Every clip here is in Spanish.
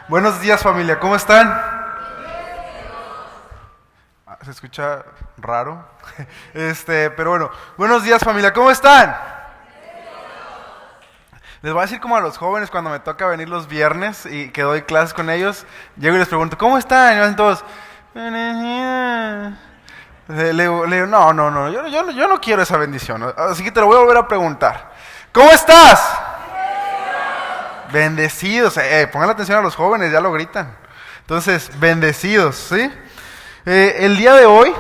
Buenos días, familia, ¿cómo están? Se escucha raro. Pero bueno, buenos días, familia, ¿cómo están? Les voy a decir como a los jóvenes cuando me toca venir los viernes y que doy clases con ellos, llego y les pregunto, ¿cómo están? Y me hacen todos, le digo, no, yo no quiero esa bendición, así que te lo voy a volver a preguntar. ¿Cómo estás? Bendecidos, pongan atención a los jóvenes, ya lo gritan. Entonces, bendecidos, ¿sí? El día de hoy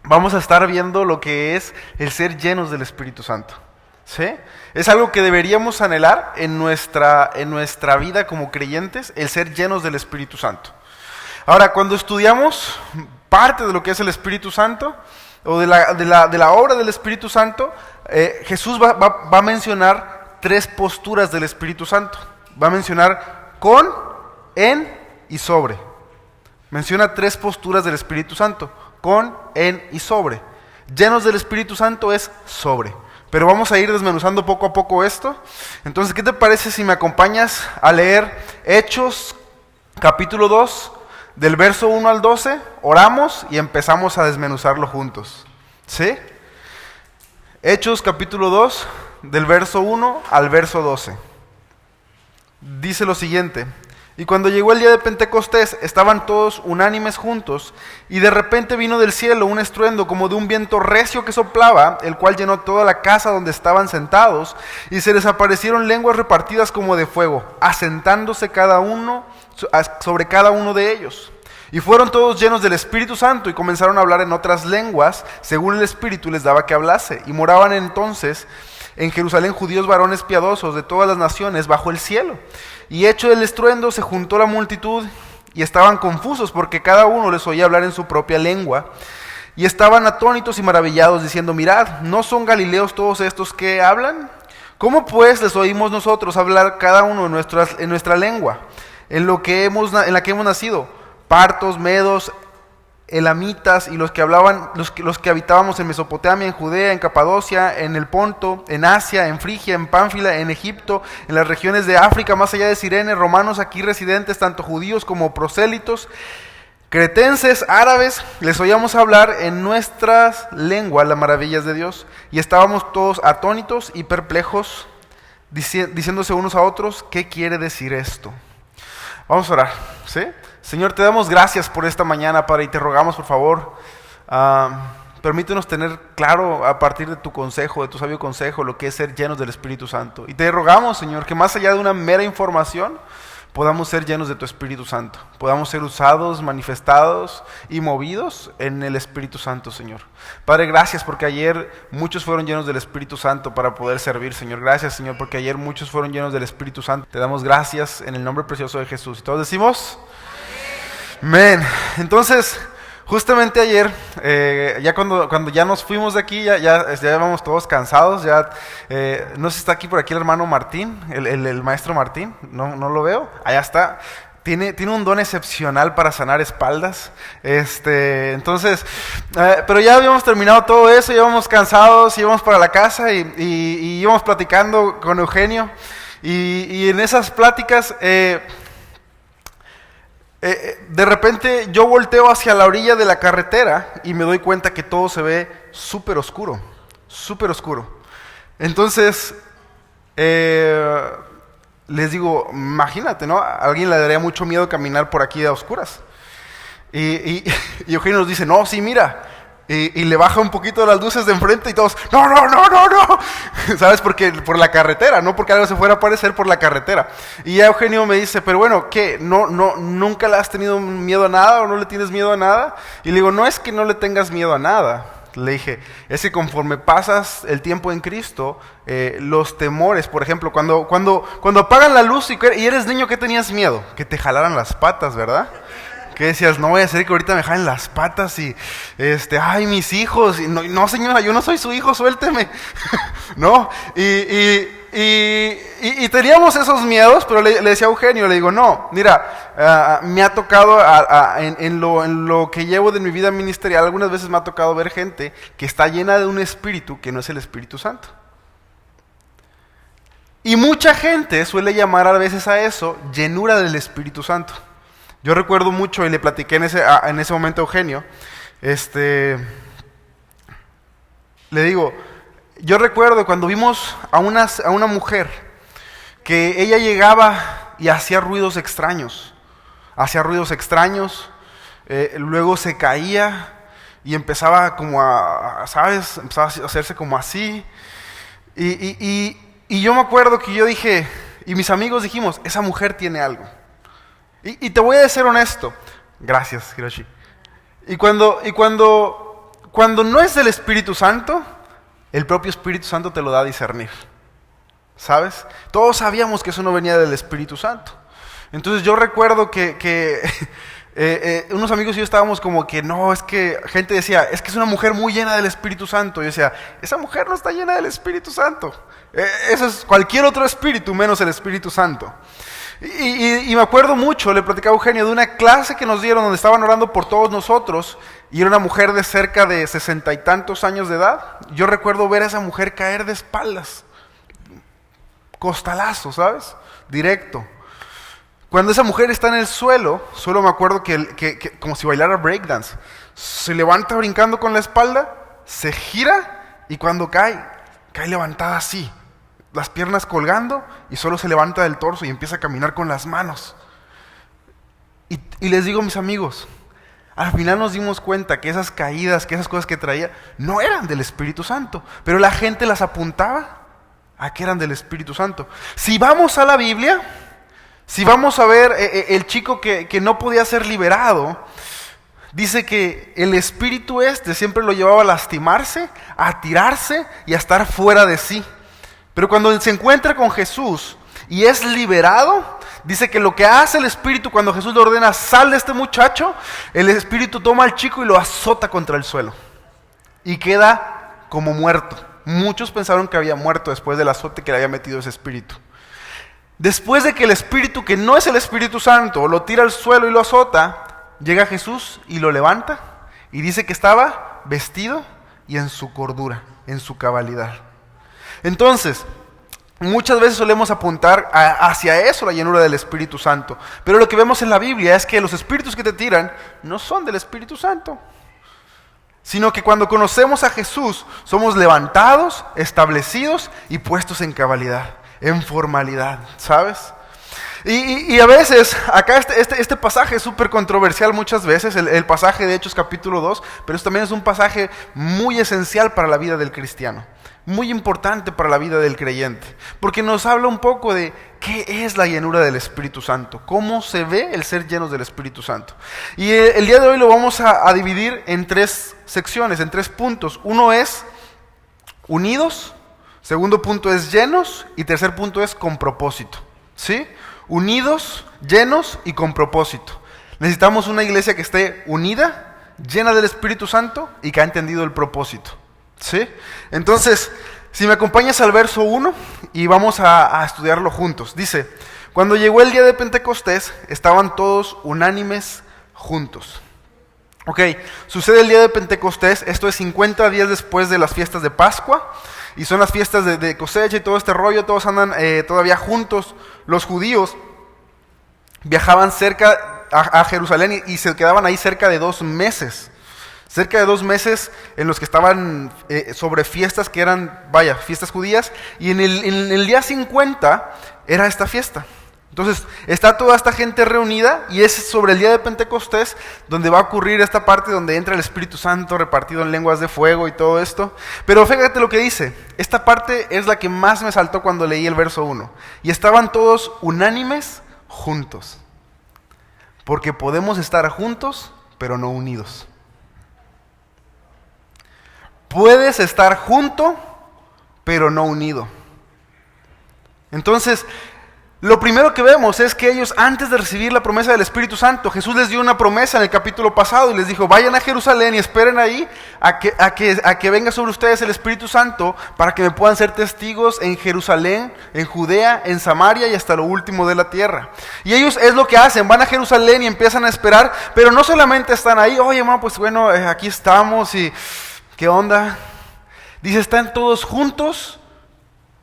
vamos a estar viendo lo que es el ser llenos del Espíritu Santo, ¿sí? Es algo que deberíamos anhelar en nuestra vida como creyentes, el ser llenos del Espíritu Santo. Ahora, cuando estudiamos parte de lo que es el Espíritu Santo, o de la obra del Espíritu Santo, Jesús va a mencionar tres posturas del Espíritu Santo. Va a mencionar con, en y sobre. Menciona tres posturas del Espíritu Santo: con, en y sobre. Llenos del Espíritu Santo es sobre. Pero vamos a ir desmenuzando poco a poco esto. Entonces, ¿qué te parece si me acompañas a leer Hechos capítulo 2, del verso 1 al 12? Oramos y empezamos a desmenuzarlo juntos, ¿sí? Hechos capítulo 2, del verso 1 al verso 12. Dice lo siguiente: y cuando llegó el día de Pentecostés, estaban todos unánimes juntos, y de repente vino del cielo un estruendo como de un viento recio que soplaba, el cual llenó toda la casa donde estaban sentados, y se les aparecieron lenguas repartidas como de fuego, asentándose cada uno sobre cada uno de ellos. Y fueron todos llenos del Espíritu Santo y comenzaron a hablar en otras lenguas, según el Espíritu les daba que hablase. Y moraban entonces en Jerusalén judíos varones piadosos de todas las naciones bajo el cielo. Y hecho el estruendo, se juntó la multitud y estaban confusos, porque cada uno les oía hablar en su propia lengua. Y estaban atónitos y maravillados, diciendo: mirad, ¿no son galileos todos estos que hablan? ¿Cómo pues les oímos nosotros hablar cada uno en nuestra lengua, en la que hemos nacido? Partos, medos, elamitas y los que habitábamos en Mesopotamia, en Judea, en Capadocia, en el Ponto, en Asia, en Frigia, en Pánfila, en Egipto, en las regiones de África, más allá de Cirene, romanos aquí residentes, tanto judíos como prosélitos, cretenses, árabes, les oíamos hablar en nuestras lenguas las maravillas de Dios. Y estábamos todos atónitos y perplejos, diciéndose unos a otros: ¿qué quiere decir esto? Vamos a orar, ¿sí? Señor, te damos gracias por esta mañana, Padre, y te rogamos, por favor, permítenos tener claro a partir de tu consejo, de tu sabio consejo, lo que es ser llenos del Espíritu Santo. Y te rogamos, Señor, que más allá de una mera información, podamos ser llenos de tu Espíritu Santo, podamos ser usados, manifestados y movidos en el Espíritu Santo, Señor. Padre, gracias porque ayer muchos fueron llenos del Espíritu Santo para poder servir, Señor. Gracias, Señor, porque ayer muchos fueron llenos del Espíritu Santo. Te damos gracias en el nombre precioso de Jesús. Y todos decimos: amén. Entonces, justamente ayer, ya cuando ya nos fuimos de aquí, ya íbamos todos cansados, no sé si está por aquí el hermano Martín, el maestro Martín, no lo veo, allá está. Tiene un don excepcional para sanar espaldas, entonces, pero ya habíamos terminado todo eso, ya íbamos cansados, íbamos para la casa y íbamos platicando con Eugenio, y en esas pláticas, de repente yo volteo hacia la orilla de la carretera y me doy cuenta que todo se ve súper oscuro, súper oscuro. Entonces, les digo, imagínate, ¿no? A alguien le daría mucho miedo caminar por aquí a oscuras. Y Eugenio nos dice: no, sí, mira. Y le baja un poquito las luces de enfrente y todos: no. ¿Sabes? Porque por la carretera, no porque algo se fuera a aparecer, por la carretera. Y ya Eugenio me dice: pero bueno, ¿qué? ¿Nunca le has tenido miedo a nada o no le tienes miedo a nada? Y le digo: no es que no le tengas miedo a nada. Le dije: es que conforme pasas el tiempo en Cristo, los temores, por ejemplo, cuando apagan la luz y eres niño, ¿qué tenías miedo? Que te jalaran las patas, ¿verdad? Que decías: no voy a hacer que ahorita me jalen las patas y, ay, mis hijos. Y no, señora, yo no soy su hijo, suélteme. ¿No? Y teníamos esos miedos, pero le decía a Eugenio, le digo: no, mira, me ha tocado, en lo que llevo de mi vida ministerial, algunas veces me ha tocado ver gente que está llena de un espíritu que no es el Espíritu Santo. Y mucha gente suele llamar a veces a eso llenura del Espíritu Santo. Yo recuerdo mucho, y le platiqué en ese momento a Eugenio, le digo, yo recuerdo cuando vimos a una mujer que ella llegaba y hacía ruidos extraños, luego se caía y empezaba como ¿sabes? Empezaba a hacerse como así. Y yo me acuerdo que yo dije, y mis amigos dijimos, esa mujer tiene algo. Y te voy a ser honesto. Gracias, Hiroshi. Y cuando no es del Espíritu Santo, el propio Espíritu Santo te lo da a discernir. ¿Sabes? Todos sabíamos que eso no venía del Espíritu Santo. Entonces yo recuerdo que unos amigos y yo estábamos como que no, es que gente decía, es que es una mujer muy llena del Espíritu Santo. Y yo decía, esa mujer no está llena del Espíritu Santo. Eso es cualquier otro espíritu menos el Espíritu Santo. Y me acuerdo mucho, le platicaba a Eugenio, de una clase que nos dieron donde estaban orando por todos nosotros, y era una mujer de cerca de 60 y tantos años de edad. Yo recuerdo ver a esa mujer caer de espaldas, costalazo, ¿sabes? Directo. Cuando esa mujer está en el suelo, solo me acuerdo que como si bailara breakdance, se levanta brincando con la espalda, se gira, y cuando cae levantada así, las piernas colgando, y solo se levanta del torso y empieza a caminar con las manos. Y les digo a mis amigos, al final nos dimos cuenta que esas caídas, que esas cosas que traía, no eran del Espíritu Santo, pero la gente las apuntaba a que eran del Espíritu Santo. Si vamos a la Biblia, si vamos a ver el chico que no podía ser liberado, dice que el espíritu siempre lo llevaba a lastimarse, a tirarse y a estar fuera de sí. Pero cuando él se encuentra con Jesús y es liberado, dice que lo que hace el espíritu cuando Jesús le ordena, sal de este muchacho, el espíritu toma al chico y lo azota contra el suelo. Y queda como muerto. Muchos pensaron que había muerto después del azote que le había metido ese espíritu. Después de que el espíritu, que no es el Espíritu Santo, lo tira al suelo y lo azota, llega Jesús y lo levanta y dice que estaba vestido y en su cordura, en su cabalidad. Entonces, muchas veces solemos apuntar hacia eso, la llenura del Espíritu Santo. Pero lo que vemos en la Biblia es que los espíritus que te tiran no son del Espíritu Santo, sino que cuando conocemos a Jesús somos levantados, establecidos y puestos en cabalidad, en formalidad, ¿sabes? Y a veces, acá este pasaje es súper controversial muchas veces, el pasaje de Hechos capítulo 2, pero eso también es un pasaje muy esencial para la vida del cristiano, muy importante para la vida del creyente, porque nos habla un poco de qué es la llenura del Espíritu Santo, cómo se ve el ser llenos del Espíritu Santo. Y el día de hoy lo vamos a dividir en 3 secciones, en 3 puntos. Uno es unidos, segundo punto es llenos y tercer punto es con propósito, ¿sí? Unidos, llenos y con propósito. Necesitamos una iglesia que esté unida, llena del Espíritu Santo y que ha entendido el propósito, ¿sí? Entonces, si me acompañas al verso 1 y vamos a estudiarlo juntos. Dice, cuando llegó el día de Pentecostés, estaban todos unánimes juntos. Ok, sucede el día de Pentecostés, esto es 50 días después de las fiestas de Pascua, y son las fiestas de cosecha y todo este rollo, todos andan todavía juntos. Los judíos viajaban cerca a Jerusalén y se quedaban ahí cerca de 2 meses. Cerca de 2 meses en los que estaban sobre fiestas que eran, fiestas judías, y en el día 50 era esta fiesta. Entonces está toda esta gente reunida y es sobre el día de Pentecostés donde va a ocurrir esta parte donde entra el Espíritu Santo repartido en lenguas de fuego y todo esto. Pero fíjate lo que dice, esta parte es la que más me saltó cuando leí el verso 1. Y estaban todos unánimes juntos, porque podemos estar juntos pero no unidos. Puedes estar junto pero no unido. Entonces, lo primero que vemos es que ellos, antes de recibir la promesa del Espíritu Santo, Jesús les dio una promesa en el capítulo pasado y les dijo, vayan a Jerusalén y esperen ahí a que venga sobre ustedes el Espíritu Santo para que me puedan ser testigos en Jerusalén, en Judea, en Samaria y hasta lo último de la tierra. Y ellos es lo que hacen, van a Jerusalén y empiezan a esperar, pero no solamente están ahí, oye hermano, pues bueno, aquí estamos y ¿qué onda? Dice, están todos juntos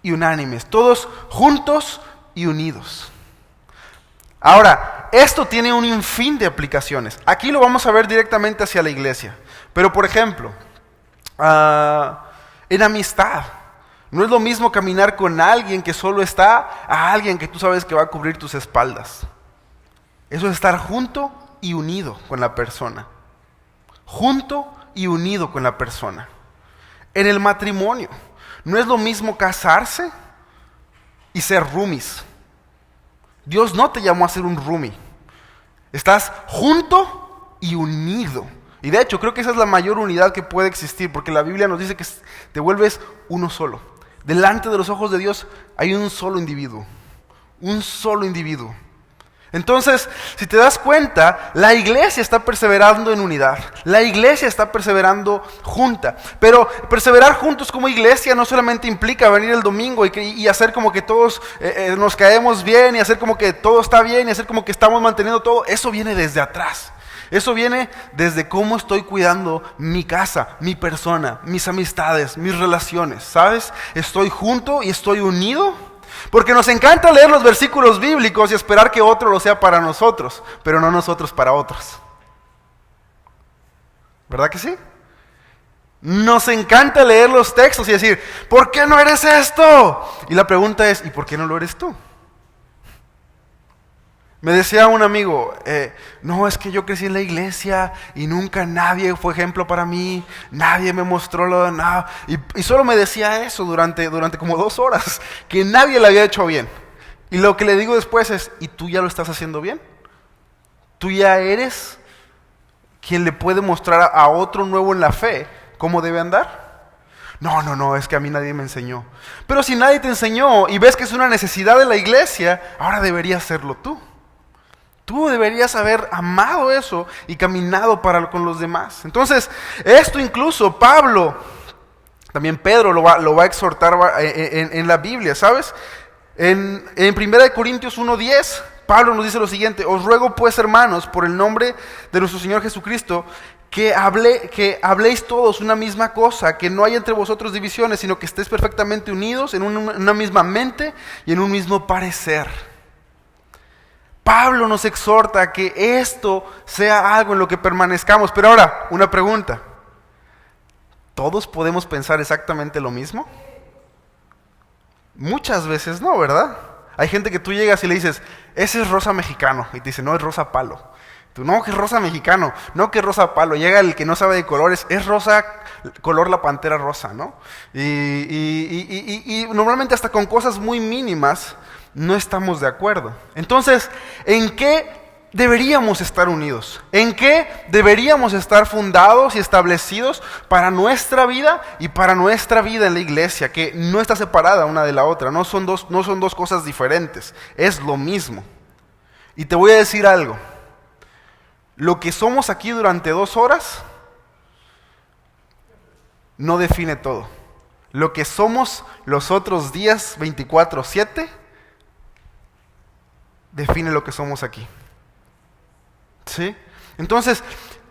y unánimes, todos juntos y unidos. Ahora, esto tiene un sinfín de aplicaciones. Aquí lo vamos a ver directamente hacia la iglesia. Pero, por ejemplo, en amistad, no es lo mismo caminar con alguien que solo está a alguien que tú sabes que va a cubrir tus espaldas. Eso es estar junto y unido con la persona. Junto y unido con la persona. En el matrimonio, no es lo mismo casarse y ser roomies. Dios no te llamó a ser un roomie. Estás junto y unido. Y de hecho, creo que esa es la mayor unidad que puede existir, porque la Biblia nos dice que te vuelves uno solo. Delante de los ojos de Dios hay un solo individuo. Un solo individuo. Entonces, si te das cuenta, la iglesia está perseverando en unidad. La iglesia está perseverando junta. Pero perseverar juntos como iglesia no solamente implica venir el domingo y hacer como que todos nos caemos bien, y hacer como que todo está bien, y hacer como que estamos manteniendo todo. Eso viene desde atrás. Eso viene desde cómo estoy cuidando mi casa, mi persona, mis amistades, mis relaciones, ¿sabes? Estoy junto y estoy unido. Porque nos encanta leer los versículos bíblicos y esperar que otro lo sea para nosotros, pero no nosotros para otros. ¿Verdad que sí? Nos encanta leer los textos y decir, ¿por qué no eres esto? Y la pregunta es, ¿y por qué no lo eres tú? Me decía un amigo, no, es que yo crecí en la iglesia y nunca nadie fue ejemplo para mí, nadie me mostró nada. Y solo me decía eso durante como 2 horas, que nadie le había hecho bien. Y lo que le digo después es, ¿y tú ya lo estás haciendo bien? ¿Tú ya eres quien le puede mostrar a otro nuevo en la fe cómo debe andar? No, es que a mí nadie me enseñó. Pero si nadie te enseñó y ves que es una necesidad de la iglesia, ahora deberías hacerlo tú. Tú deberías haber amado eso y caminado con los demás. Entonces, esto incluso Pablo, también Pedro lo va a exhortar en la Biblia, ¿sabes? En 1 Corintios 1:10, Pablo nos dice lo siguiente: os ruego pues, hermanos, por el nombre de nuestro Señor Jesucristo, que habléis todos una misma cosa, que no haya entre vosotros divisiones, sino que estéis perfectamente unidos en una misma mente y en un mismo parecer. Pablo nos exhorta a que esto sea algo en lo que permanezcamos. Pero ahora, una pregunta. ¿Todos podemos pensar exactamente lo mismo? Muchas veces no, ¿verdad? Hay gente que tú llegas y le dices, ese es rosa mexicano. Y te dice, no, es rosa palo. Tú, no, que es rosa mexicano. No, que es rosa palo. Llega el que no sabe de colores, es rosa, color la pantera rosa, ¿no? Y normalmente hasta con cosas muy mínimas no estamos de acuerdo. Entonces, ¿en qué deberíamos estar unidos? ¿En qué deberíamos estar fundados y establecidos para nuestra vida y para nuestra vida en la iglesia? Que no está separada una de la otra, no son dos cosas diferentes, es lo mismo. Y te voy a decir algo. Lo que somos aquí durante 2 horas no define todo. Lo que somos los otros días 24/7 define lo que somos aquí. ¿Sí? Entonces,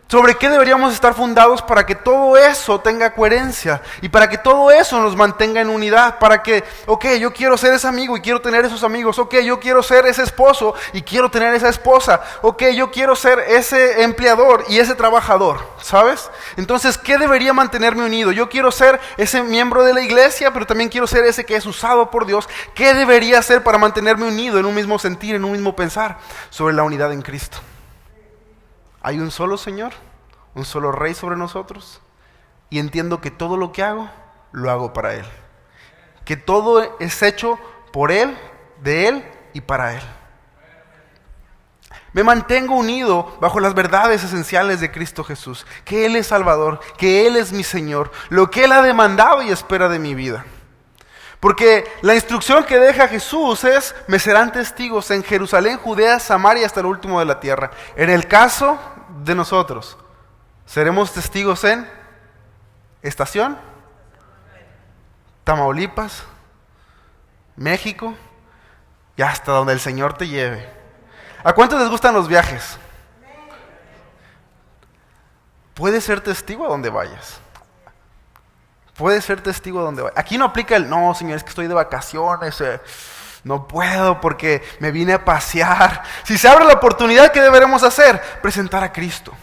¿sobre qué deberíamos estar fundados para que todo eso tenga coherencia? Y para que todo eso nos mantenga en unidad. Para que, yo quiero ser ese amigo y quiero tener esos amigos. Yo quiero ser ese esposo y quiero tener esa esposa. Yo quiero ser ese empleador y ese trabajador. ¿Sabes? Entonces, ¿qué debería mantenerme unido? Yo quiero ser ese miembro de la iglesia, pero también quiero ser ese que es usado por Dios. ¿Qué debería hacer para mantenerme unido en un mismo sentir, en un mismo pensar? Sobre la unidad en Cristo. Hay un solo Señor, un solo Rey sobre nosotros, y entiendo que todo lo que hago, lo hago para Él. Que todo es hecho por Él, de Él y para Él. Me mantengo unido bajo las verdades esenciales de Cristo Jesús, que Él es Salvador, que Él es mi Señor, lo que Él ha demandado y espera de mi vida. Porque la instrucción que deja Jesús es, me serán testigos en Jerusalén, Judea, Samaria, hasta lo último de la tierra. En el caso de nosotros, seremos testigos en Estación, Tamaulipas, México y hasta donde el Señor te lleve. ¿A cuántos les gustan los viajes? Puedes ser testigo a donde vayas. Puedes ser testigo donde vaya. Aquí no aplica el, no, Señor, es que estoy de vacaciones, no puedo porque me vine a pasear. Si se abre la oportunidad, ¿qué deberemos hacer? Presentar a Cristo.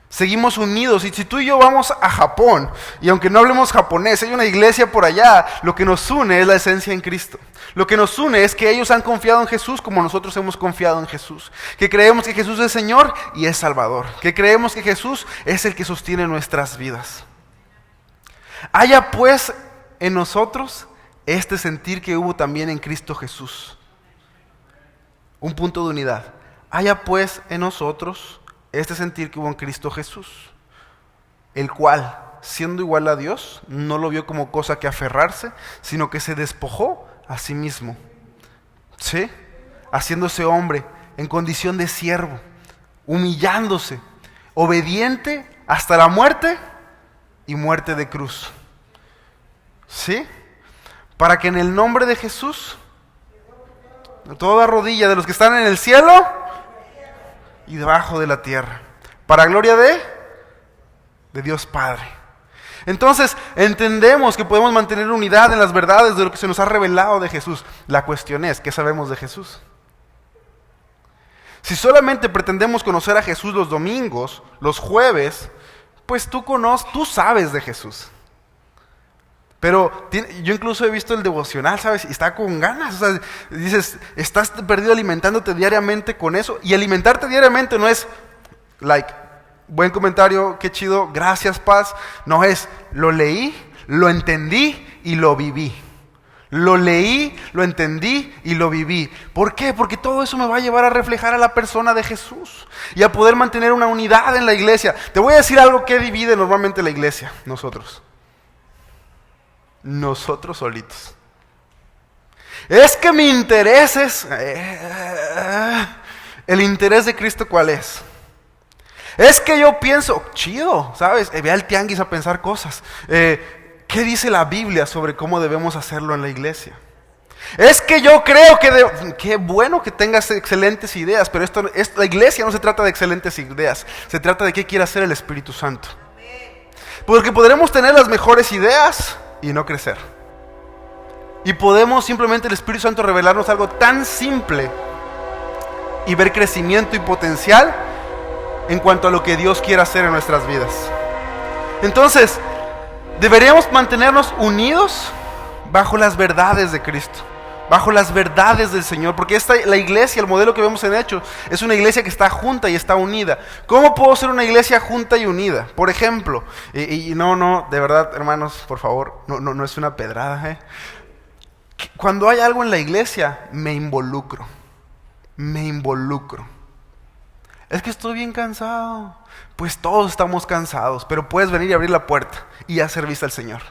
Seguimos unidos, y si tú y yo vamos a Japón, y aunque no hablemos japonés, hay una iglesia por allá, lo que nos une es la esencia en Cristo. Lo que nos une es que ellos han confiado en Jesús como nosotros hemos confiado en Jesús. Que creemos que Jesús es Señor y es Salvador. Que creemos que Jesús es el que sostiene nuestras vidas. Haya pues en nosotros este sentir que hubo también en Cristo Jesús. Un punto de unidad. Haya pues en nosotros este sentir que hubo en Cristo Jesús, el cual, siendo igual a Dios, no lo vio como cosa que aferrarse, sino que se despojó a sí mismo, ¿sí? Haciéndose hombre en condición de siervo, humillándose, obediente hasta la muerte y muerte de cruz, ¿sí? Para que en el nombre de Jesús toda rodilla de los que están en el cielo y debajo de la tierra, para gloria de Dios Padre. Entonces, entendemos que podemos mantener unidad en las verdades de lo que se nos ha revelado de Jesús. La cuestión es, ¿qué sabemos de Jesús? Si solamente pretendemos conocer a Jesús los domingos, los jueves, pues tú sabes de Jesús. Pero yo incluso he visto el devocional, ¿sabes? Y está con ganas. O sea, dices, estás perdido alimentándote diariamente con eso. Y alimentarte diariamente no es, buen comentario, qué chido, gracias, paz. No es, lo leí, lo entendí y lo viví. Lo leí, lo entendí y lo viví. ¿Por qué? Porque todo eso me va a llevar a reflejar a la persona de Jesús y a poder mantener una unidad en la iglesia. Te voy a decir algo que divide normalmente la iglesia, nosotros solitos. Es que mi interés es... ¿El interés de Cristo cuál es? Es que yo pienso, chido, ¿sabes? Ve al tianguis a pensar cosas. ¿Qué dice la Biblia sobre cómo debemos hacerlo en la iglesia? Es que yo creo que... Qué bueno que tengas excelentes ideas, pero la iglesia no se trata de excelentes ideas. Se trata de qué quiere hacer el Espíritu Santo. Porque podremos tener las mejores ideas y no crecer. Y podemos simplemente el Espíritu Santo revelarnos algo tan simple y ver crecimiento y potencial en cuanto a lo que Dios quiere hacer en nuestras vidas. Entonces, deberíamos mantenernos unidos bajo las verdades de Cristo, bajo las verdades del Señor, porque la iglesia, el modelo que vemos en Hechos, es una iglesia que está junta y está unida. ¿Cómo puedo ser una iglesia junta y unida? Por ejemplo, no, de verdad, hermanos, por favor, no es una pedrada, Cuando hay algo en la iglesia, me involucro. Es que estoy bien cansado. Pues todos estamos cansados, pero puedes venir y abrir la puerta y ya serviste al Señor.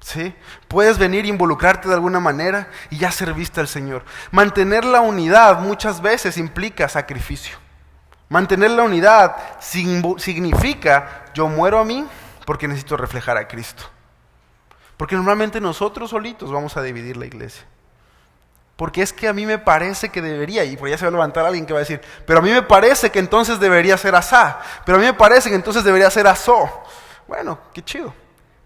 ¿Sí? Puedes venir e involucrarte de alguna manera y ya serviste al Señor. Mantener la unidad muchas veces implica sacrificio. Mantener la unidad significa yo muero a mí porque necesito reflejar a Cristo. Porque normalmente nosotros solitos vamos a dividir la iglesia. Porque es que a mí me parece que debería, y por allá se va a levantar alguien que va a decir, pero a mí me parece que entonces debería ser asá, pero a mí me parece que entonces debería ser asó. Bueno, qué chido.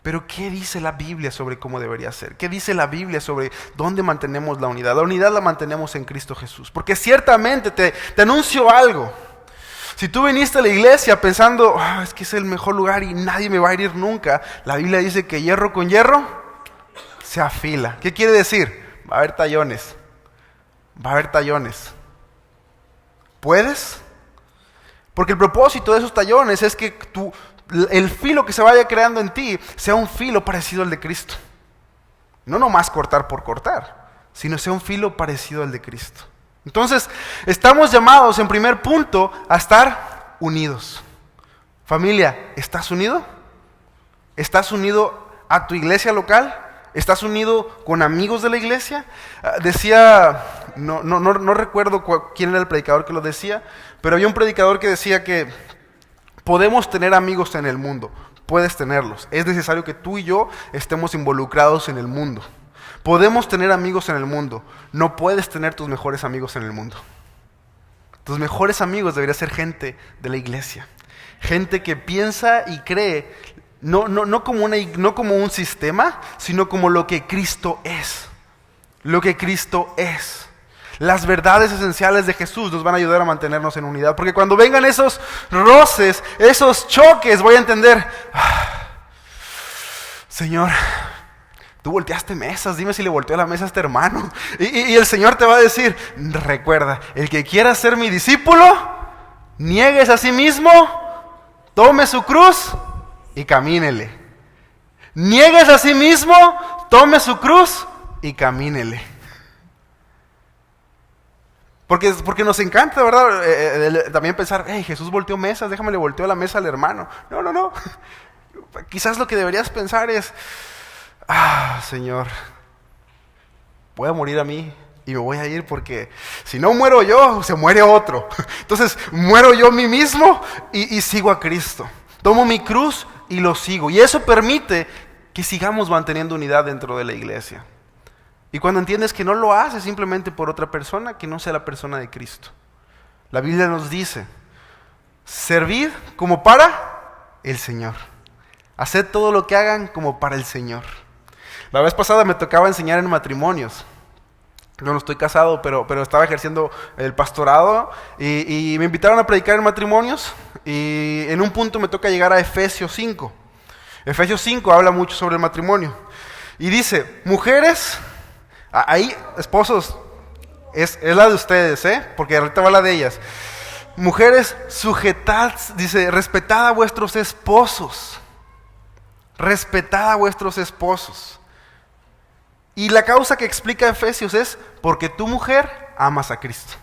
Pero ¿qué dice la Biblia sobre cómo debería ser? ¿Qué dice la Biblia sobre dónde mantenemos la unidad? La unidad la mantenemos en Cristo Jesús. Porque ciertamente te anuncio algo. Si tú viniste a la iglesia pensando, es que es el mejor lugar y nadie me va a herir nunca, la Biblia dice que hierro con hierro se afila. ¿Qué quiere decir? Va a haber tallones. ¿Puedes? Porque el propósito de esos tallones es que el filo que se vaya creando en ti sea un filo parecido al de Cristo. No nomás cortar por cortar, sino sea un filo parecido al de Cristo. Entonces, estamos llamados en primer punto a estar unidos. Familia, ¿estás unido? ¿Estás unido a tu iglesia local? ¿Estás unido con amigos de la iglesia? Decía, no recuerdo quién era el predicador que lo decía, pero había un predicador que decía que podemos tener amigos en el mundo, puedes tenerlos. Es necesario que tú y yo estemos involucrados en el mundo. Podemos tener amigos en el mundo, no puedes tener tus mejores amigos en el mundo. Tus mejores amigos deberían ser gente de la iglesia, gente que piensa y cree No como un sistema, sino como lo que Cristo es. Lo que Cristo es. Las verdades esenciales de Jesús nos van a ayudar a mantenernos en unidad. Porque cuando vengan esos roces, esos choques, voy a entender, Señor, tú volteaste mesas, dime si le volteó la mesa a este hermano. Y el Señor te va a decir, recuerda, el que quiera ser mi discípulo, niegues a sí mismo, tome su cruz y camínele. Niegues a sí mismo, tome su cruz y camínele. Porque nos encanta, ¿verdad? También pensar, hey, Jesús volteó mesas, déjame le volteo la mesa al hermano. No. Quizás lo que deberías pensar es, Señor, voy a morir a mí y me voy a ir porque si no muero yo, se muere otro. Entonces muero yo a mí mismo y sigo a Cristo. Tomo mi cruz y lo sigo. Y eso permite que sigamos manteniendo unidad dentro de la iglesia. Y cuando entiendes que no lo haces simplemente por otra persona, que no sea la persona de Cristo. La Biblia nos dice, servid como para el Señor. Haced todo lo que hagan como para el Señor. La vez pasada me tocaba enseñar en matrimonios. Yo no estoy casado, pero estaba ejerciendo el pastorado y me invitaron a predicar en matrimonios. Y en un punto me toca llegar a Efesios 5. Efesios 5 habla mucho sobre el matrimonio. Y dice, mujeres... Ahí, esposos, es la de ustedes, porque ahorita va la de ellas. Mujeres, sujetad, dice, respetad a vuestros esposos. Respetad a vuestros esposos. Y la causa que explica Efesios es porque tu mujer amas a Cristo.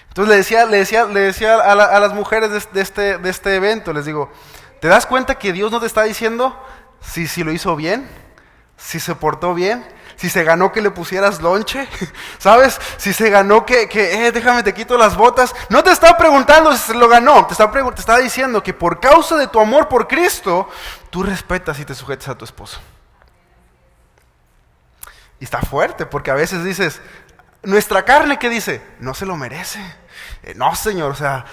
Entonces le decía a las mujeres de este evento, les digo, ¿te das cuenta que Dios no te está diciendo si lo hizo bien? Si se portó bien, si se ganó que le pusieras lonche, ¿sabes? Si se ganó que déjame te quito las botas. No te está preguntando si se lo ganó, te está diciendo que por causa de tu amor por Cristo, tú respetas y te sujetas a tu esposo. Y está fuerte, porque a veces dices, nuestra carne, ¿qué dice? No se lo merece. No, Señor, o sea,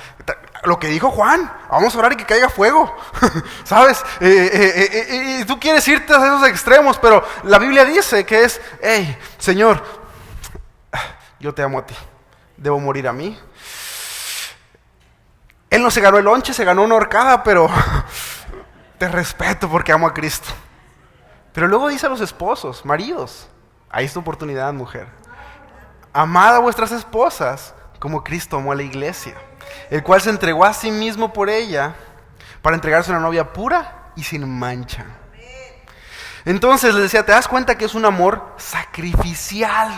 lo que dijo Juan, vamos a orar y que caiga fuego, ¿sabes? Y tú quieres irte a esos extremos, pero la Biblia dice que es, hey, Señor, yo te amo a ti, debo morir a mí. Él no se ganó el lonche, se ganó una horcada, pero te respeto porque amo a Cristo. Pero luego dice a los esposos, maridos, ahí es tu oportunidad, mujer. Amad a vuestras esposas como Cristo amó a la iglesia, el cual se entregó a sí mismo por ella para entregarse a una novia pura y sin mancha. Entonces les decía, ¿te das cuenta que es un amor sacrificial?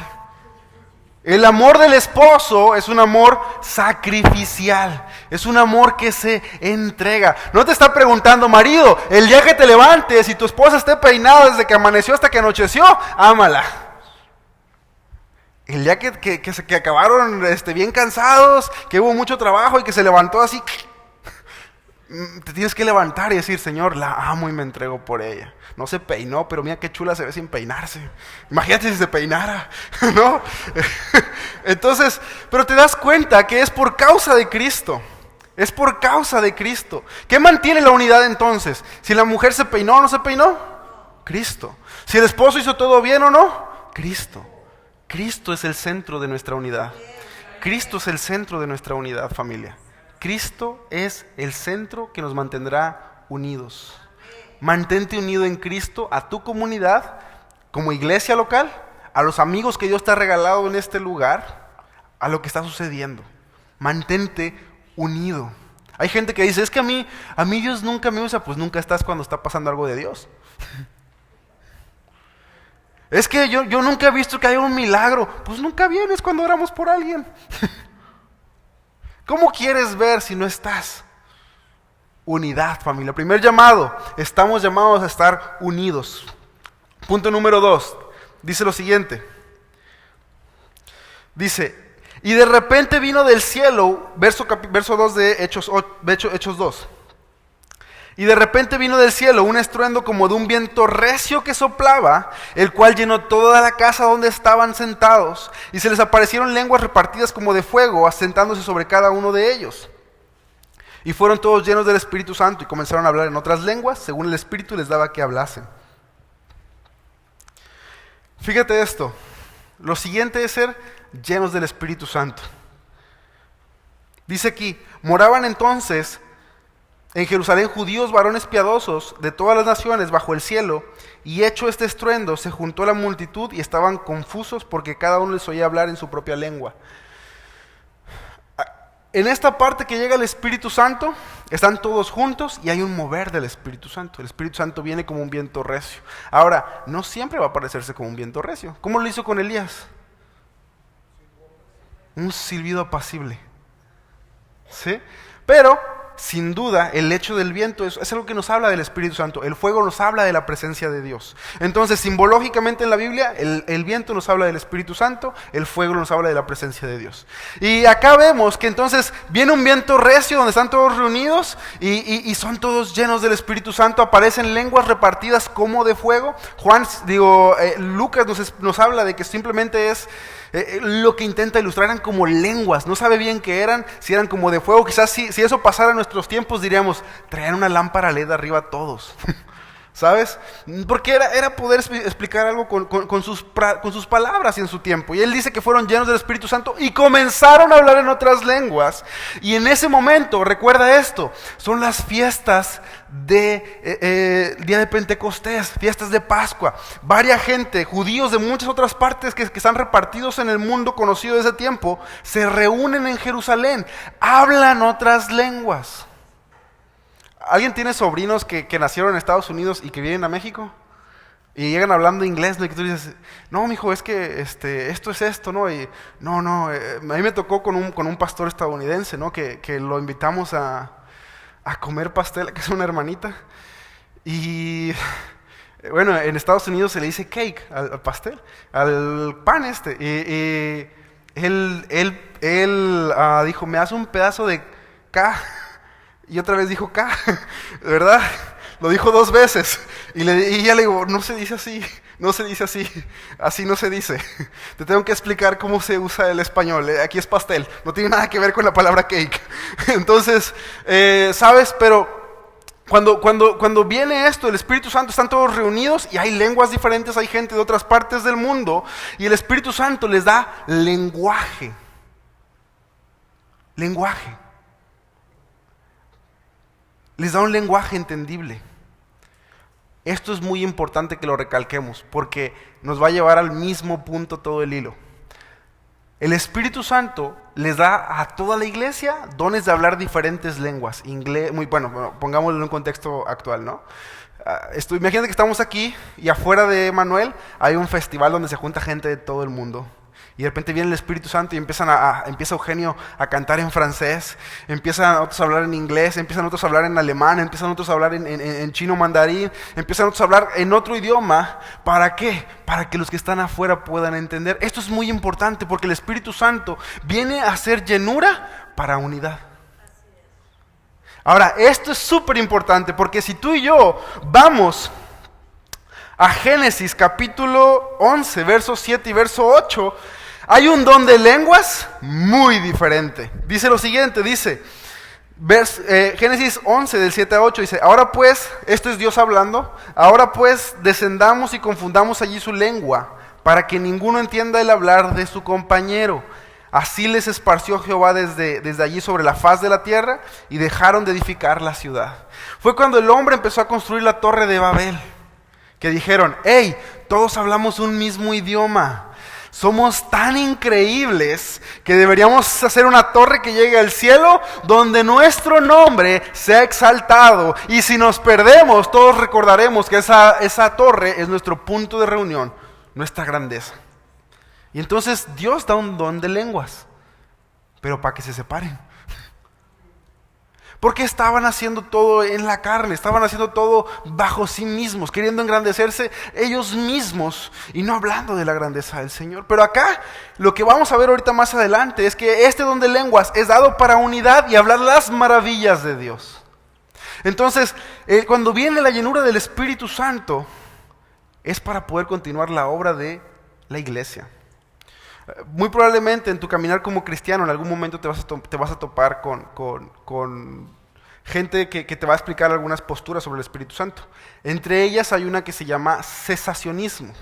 El amor del esposo es un amor sacrificial, es un amor que se entrega. No te está preguntando, marido, el día que te levantes y tu esposa esté peinada desde que amaneció hasta que anocheció, ámala. El día que acabaron bien cansados, que hubo mucho trabajo y que se levantó así, te tienes que levantar y decir, Señor, la amo y me entrego por ella. No se peinó, pero mira qué chula se ve sin peinarse. Imagínate si se peinara, ¿no? Entonces, pero te das cuenta que es por causa de Cristo. Es por causa de Cristo. ¿Qué mantiene la unidad entonces? Si la mujer se peinó o no se peinó, Cristo. Si el esposo hizo todo bien o no, Cristo. Cristo es el centro de nuestra unidad. Cristo es el centro de nuestra unidad, familia. Cristo es el centro que nos mantendrá unidos. Mantente unido en Cristo, a tu comunidad, como iglesia local, a los amigos que Dios te ha regalado en este lugar, a lo que está sucediendo. Mantente unido. Hay gente que dice, es que a mí Dios nunca me usa. Pues nunca estás cuando está pasando algo de Dios. Es que yo nunca he visto que haya un milagro. Pues nunca vienes cuando oramos por alguien. ¿Cómo quieres ver si no estás? Unidad, familia. Primer llamado, estamos llamados a estar unidos. Punto número 2, dice lo siguiente. Dice, y de repente vino del cielo, verso 2 de Hechos 2. Y de repente vino del cielo un estruendo como de un viento recio que soplaba, el cual llenó toda la casa donde estaban sentados, y se les aparecieron lenguas repartidas como de fuego, asentándose sobre cada uno de ellos. Y fueron todos llenos del Espíritu Santo y comenzaron a hablar en otras lenguas, según el Espíritu les daba que hablasen. Fíjate esto, lo siguiente es ser llenos del Espíritu Santo. Dice aquí, moraban entonces en Jerusalén judíos varones piadosos de todas las naciones bajo el cielo, y hecho este estruendo se juntó la multitud y estaban confusos porque cada uno les oía hablar en su propia lengua. En esta parte que llega el Espíritu Santo, están todos juntos y hay un mover del Espíritu Santo. El Espíritu Santo viene como un viento recio. Ahora, no siempre va a parecerse como un viento recio. ¿Cómo lo hizo con Elías? Un silbido apacible. ¿Sí? Pero, sin duda, el hecho del viento es algo que nos habla del Espíritu Santo. El fuego nos habla de la presencia de Dios. Entonces, simbológicamente en la Biblia, el viento nos habla del Espíritu Santo, el fuego nos habla de la presencia de Dios. Y acá vemos que entonces viene un viento recio donde están todos reunidos y son todos llenos del Espíritu Santo. Aparecen lenguas repartidas como de fuego. Lucas nos habla de que simplemente es lo que intenta ilustrar, eran como lenguas, no sabe bien qué eran, si eran como de fuego. Quizás si eso pasara en nuestros tiempos diríamos, traían una lámpara LED arriba todos, ¿sabes? Porque era poder explicar algo con sus palabras y en su tiempo. Y él dice que fueron llenos del Espíritu Santo y comenzaron a hablar en otras lenguas. Y en ese momento, recuerda esto, son las fiestas de día de Pentecostés, fiestas de Pascua. Varia gente, judíos de muchas otras partes que están repartidos en el mundo conocido de ese tiempo, se reúnen en Jerusalén, hablan otras lenguas. ¿Alguien tiene sobrinos que nacieron en Estados Unidos y que vienen a México? Y llegan hablando inglés, ¿no? Y que tú dices, no, mijo, es que esto es esto, ¿no? Y a mí me tocó con un pastor estadounidense, ¿no? Que lo invitamos a comer pastel, que es una hermanita. Y bueno, en Estados Unidos se le dice cake al pastel, al pan Y él dijo, me hace un pedazo de K. Y otra vez dijo K, ¿verdad? Lo dijo 2 veces. Y ya le digo, no se dice así, no se dice así no se dice. Te tengo que explicar cómo se usa el español. Aquí es pastel, no tiene nada que ver con la palabra cake. Entonces, ¿sabes? Pero cuando viene esto, el Espíritu Santo, están todos reunidos y hay lenguas diferentes, hay gente de otras partes del mundo, y el Espíritu Santo les da lenguaje. Les da un lenguaje entendible. Esto es muy importante que lo recalquemos, porque nos va a llevar al mismo punto todo el hilo. El Espíritu Santo les da a toda la iglesia dones de hablar diferentes lenguas. Inglés, pongámoslo en un contexto actual, ¿no? Imagínate que estamos aquí y afuera de Manuel hay un festival donde se junta gente de todo el mundo. Y de repente viene el Espíritu Santo y empieza Eugenio a cantar en francés, empiezan otros a hablar en inglés, empiezan otros a hablar en alemán, empiezan otros a hablar en chino mandarín, empiezan otros a hablar en otro idioma. ¿Para qué? Para que los que están afuera puedan entender. Esto es muy importante porque el Espíritu Santo viene a ser llenura para unidad. Ahora, esto es súper importante porque si tú y yo vamos a Génesis capítulo 11, verso 7 y verso 8, hay un don de lenguas muy diferente. Dice lo siguiente, Génesis 11 del 7 a 8, dice, ahora pues, esto es Dios hablando, ahora pues descendamos y confundamos allí su lengua, para que ninguno entienda el hablar de su compañero. Así les esparció Jehová desde allí sobre la faz de la tierra, y dejaron de edificar la ciudad. Fue cuando el hombre empezó a construir la torre de Babel, que dijeron, hey, todos hablamos un mismo idioma. Somos tan increíbles que deberíamos hacer una torre que llegue al cielo donde nuestro nombre sea exaltado. Y si nos perdemos, todos recordaremos que esa torre es nuestro punto de reunión, nuestra grandeza. Y entonces Dios da un don de lenguas, pero para que se separen. Porque estaban haciendo todo en la carne, estaban haciendo todo bajo sí mismos, queriendo engrandecerse ellos mismos y no hablando de la grandeza del Señor. Pero acá, lo que vamos a ver ahorita más adelante es que este don de lenguas es dado para unidad y hablar las maravillas de Dios. Entonces, cuando viene la llenura del Espíritu Santo, es para poder continuar la obra de la iglesia. Muy probablemente en tu caminar como cristiano en algún momento te vas a topar con Gente que te va a explicar algunas posturas sobre el Espíritu Santo. Entre ellas hay una que se llama cesacionismo.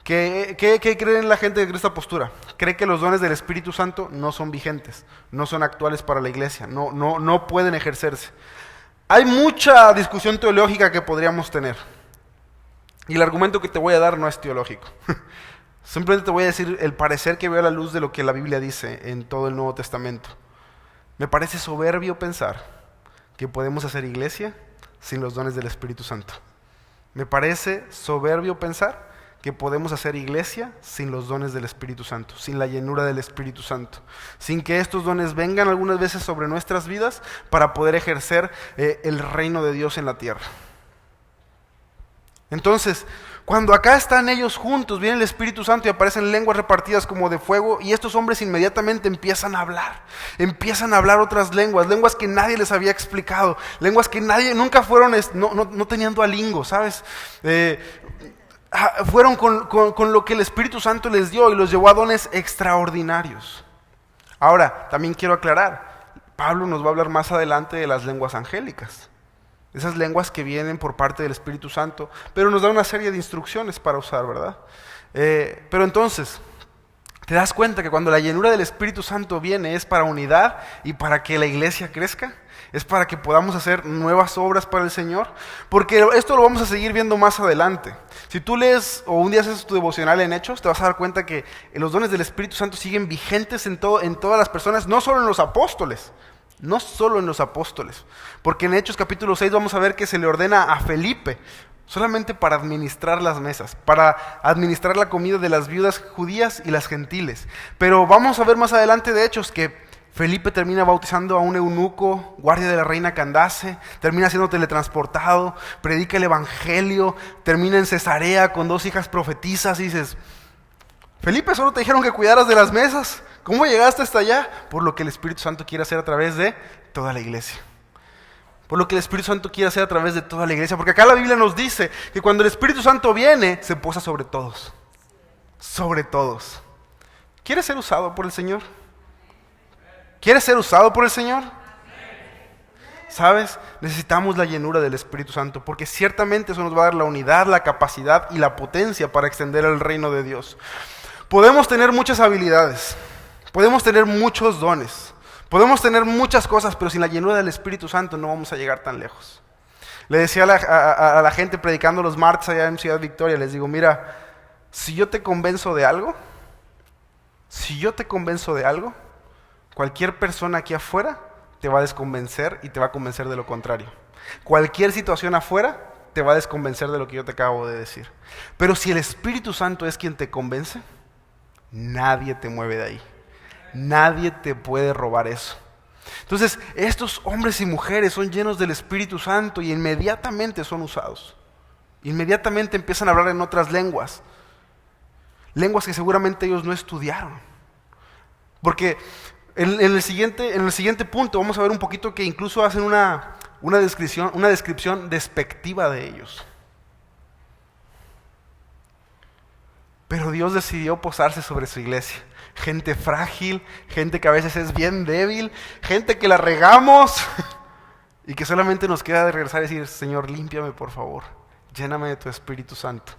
¿Qué creen la gente de esta postura? Cree que los dones del Espíritu Santo no son vigentes, no son actuales para la iglesia, no pueden ejercerse. Hay mucha discusión teológica que podríamos tener. Y el argumento que te voy a dar no es teológico. Simplemente te voy a decir el parecer que veo a la luz de lo que la Biblia dice en todo el Nuevo Testamento. Me parece soberbio pensar que podemos hacer iglesia sin los dones del Espíritu Santo. Me parece soberbio pensar que podemos hacer iglesia sin los dones del Espíritu Santo, sin la llenura del Espíritu Santo, sin que estos dones vengan algunas veces sobre nuestras vidas para poder ejercer el reino de Dios en la tierra. Entonces, cuando acá están ellos juntos, viene el Espíritu Santo y aparecen lenguas repartidas como de fuego, y estos hombres inmediatamente empiezan a hablar otras lenguas que nadie les había explicado, lenguas que nadie, nunca fueron, no tenían duolingo, ¿sabes? Fueron con lo que el Espíritu Santo les dio y los llevó a dones extraordinarios. Ahora, también quiero aclarar, Pablo nos va a hablar más adelante de las lenguas angélicas. Esas lenguas que vienen por parte del Espíritu Santo, pero nos da una serie de instrucciones para usar, ¿verdad? Pero entonces, ¿te das cuenta que cuando la llenura del Espíritu Santo viene es para unidad y para que la iglesia crezca? Es para que podamos hacer nuevas obras para el Señor, porque esto lo vamos a seguir viendo más adelante. Si tú lees o un día haces tu devocional en Hechos, te vas a dar cuenta que los dones del Espíritu Santo siguen vigentes en todas las personas, no solo en los apóstoles. No solo en los apóstoles, porque en Hechos capítulo 6 vamos a ver que se le ordena a Felipe solamente para administrar las mesas, para administrar la comida de las viudas judías y las gentiles. Pero vamos a ver más adelante de Hechos que Felipe termina bautizando a un eunuco, guardia de la reina Candace, termina siendo teletransportado, predica el evangelio, termina en Cesarea con 2 hijas profetizas y dices, Felipe, solo te dijeron que cuidaras de las mesas. ¿Cómo llegaste hasta allá? Por lo que el Espíritu Santo quiere hacer a través de toda la iglesia. Por lo que el Espíritu Santo quiere hacer a través de toda la iglesia. Porque acá la Biblia nos dice que cuando el Espíritu Santo viene, se posa sobre todos. Sobre todos. ¿Quieres ser usado por el Señor? ¿Quieres ser usado por el Señor? ¿Sabes? Necesitamos la llenura del Espíritu Santo, porque ciertamente eso nos va a dar la unidad, la capacidad y la potencia para extender el reino de Dios. Podemos tener muchas habilidades, podemos tener muchos dones, podemos tener muchas cosas, pero sin la llenura del Espíritu Santo no vamos a llegar tan lejos. Le decía a la gente predicando los martes allá en Ciudad Victoria, les digo, mira, si yo te convenzo de algo, cualquier persona aquí afuera te va a desconvencer y te va a convencer de lo contrario. Cualquier situación afuera te va a desconvencer de lo que yo te acabo de decir. Pero si el Espíritu Santo es quien te convence, nadie te mueve de ahí. Nadie te puede robar eso. Entonces, estos hombres y mujeres son llenos del Espíritu Santo y inmediatamente son usados. Inmediatamente empiezan a hablar en otras lenguas. Lenguas que seguramente ellos no estudiaron. Porque en el siguiente punto vamos a ver un poquito que incluso hacen una descripción despectiva de ellos. Pero Dios decidió posarse sobre su iglesia. Gente frágil, gente que a veces es bien débil, gente que la regamos y que solamente nos queda de regresar y decir, Señor, límpiame por favor, lléname de tu Espíritu Santo,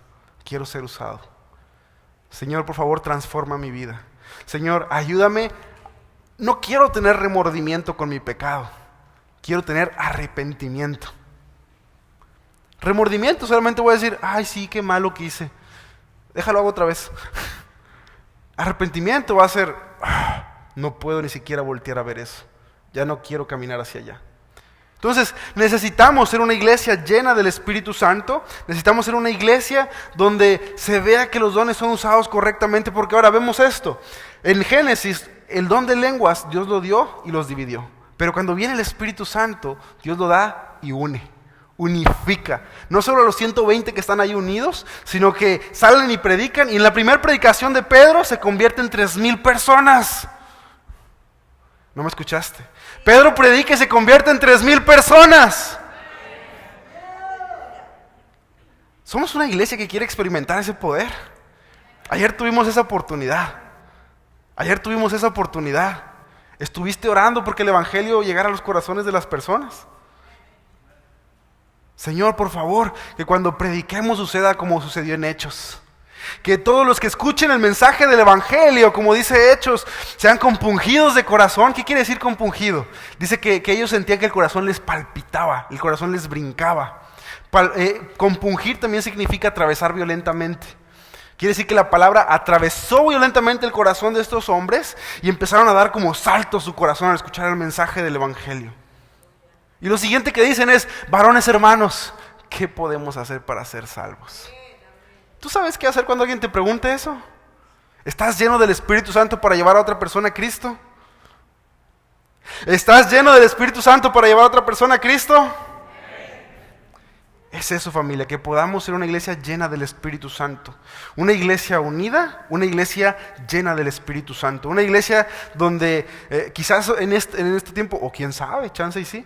quiero ser usado. Señor, por favor, transforma mi vida. Señor, ayúdame, no quiero tener remordimiento con mi pecado, quiero tener arrepentimiento. Remordimiento, solamente voy a decir, ay sí, qué malo que hice, déjalo hago otra vez. Arrepentimiento va a ser, no puedo ni siquiera voltear a ver eso, ya no quiero caminar hacia allá. Entonces necesitamos ser una iglesia llena del Espíritu Santo, necesitamos ser una iglesia donde se vea que los dones son usados correctamente, porque ahora vemos esto, en Génesis el don de lenguas Dios lo dio y los dividió, pero cuando viene el Espíritu Santo Dios lo da y unifica, no solo a los 120 que están ahí unidos, sino que salen y predican, y en la primera predicación de Pedro se convierte en 3,000 personas. ¿No me escuchaste? Pedro predica y se convierte en 3,000 personas. Somos una iglesia que quiere experimentar ese poder. Ayer tuvimos esa oportunidad. Estuviste orando porque el evangelio llegara a los corazones de las personas. Señor, por favor, que cuando prediquemos suceda como sucedió en Hechos. Que todos los que escuchen el mensaje del Evangelio, como dice Hechos, sean compungidos de corazón. ¿Qué quiere decir compungido? Dice que ellos sentían que el corazón les palpitaba, el corazón les brincaba. Compungir también significa atravesar violentamente. Quiere decir que la palabra atravesó violentamente el corazón de estos hombres y empezaron a dar como saltos su corazón al escuchar el mensaje del Evangelio. Y lo siguiente que dicen es: varones hermanos, ¿qué podemos hacer para ser salvos? ¿Tú sabes qué hacer cuando alguien te pregunte eso? ¿Estás lleno del Espíritu Santo para llevar a otra persona a Cristo? ¿Estás lleno del Espíritu Santo para llevar a otra persona a Cristo? Es eso, familia, que podamos ser una iglesia llena del Espíritu Santo. Una iglesia unida, una iglesia llena del Espíritu Santo. Una iglesia donde quizás en este tiempo, o quién sabe, chance y sí,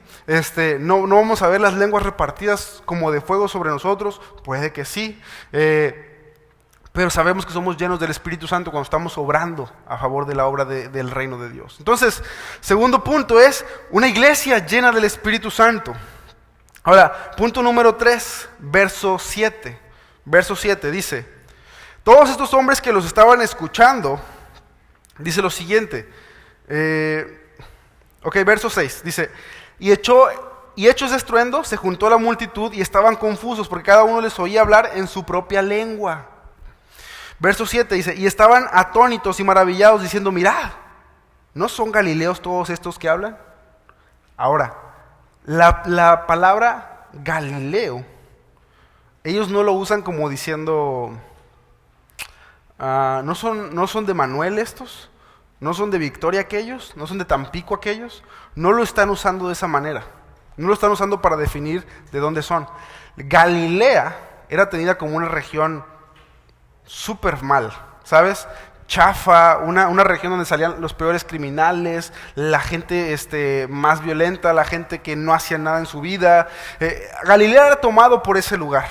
no vamos a ver las lenguas repartidas como de fuego sobre nosotros. Puede que sí, pero sabemos que somos llenos del Espíritu Santo cuando estamos obrando a favor de la obra del reino de Dios. Entonces, segundo punto es una iglesia llena del Espíritu Santo. Ahora, punto número 3, verso 7. Verso 7 dice: todos estos hombres que los estaban escuchando, dice lo siguiente. Verso 6 dice: y hecho ese estruendo, se juntó la multitud y estaban confusos porque cada uno les oía hablar en su propia lengua. Verso 7 dice: y estaban atónitos y maravillados diciendo: mirad, ¿no son galileos todos estos que hablan? Ahora, la palabra Galileo, ellos no lo usan como diciendo, no son de Manuel estos, no son de Victoria aquellos, no son de Tampico aquellos, no lo están usando de esa manera, no lo están usando para definir de dónde son. Galilea era tenida como una región súper mal, ¿sabes? Chafa, una región donde salían los peores criminales, la gente más violenta, la gente que no hacía nada en su vida. Galilea era tomado por ese lugar.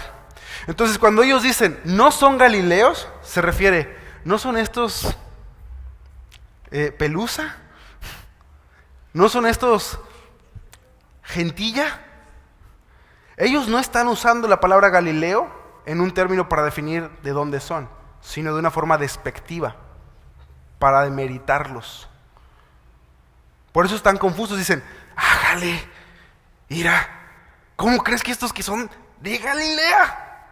Entonces, cuando ellos dicen no son galileos, se refiere, ¿no son estos Pelusa? ¿No son estos Gentilla? Ellos no están usando la palabra Galileo en un término para definir de dónde son, sino de una forma despectiva, para demeritarlos. Por eso están confusos, dicen: hágale, mira, ¿cómo crees que estos que son de Galilea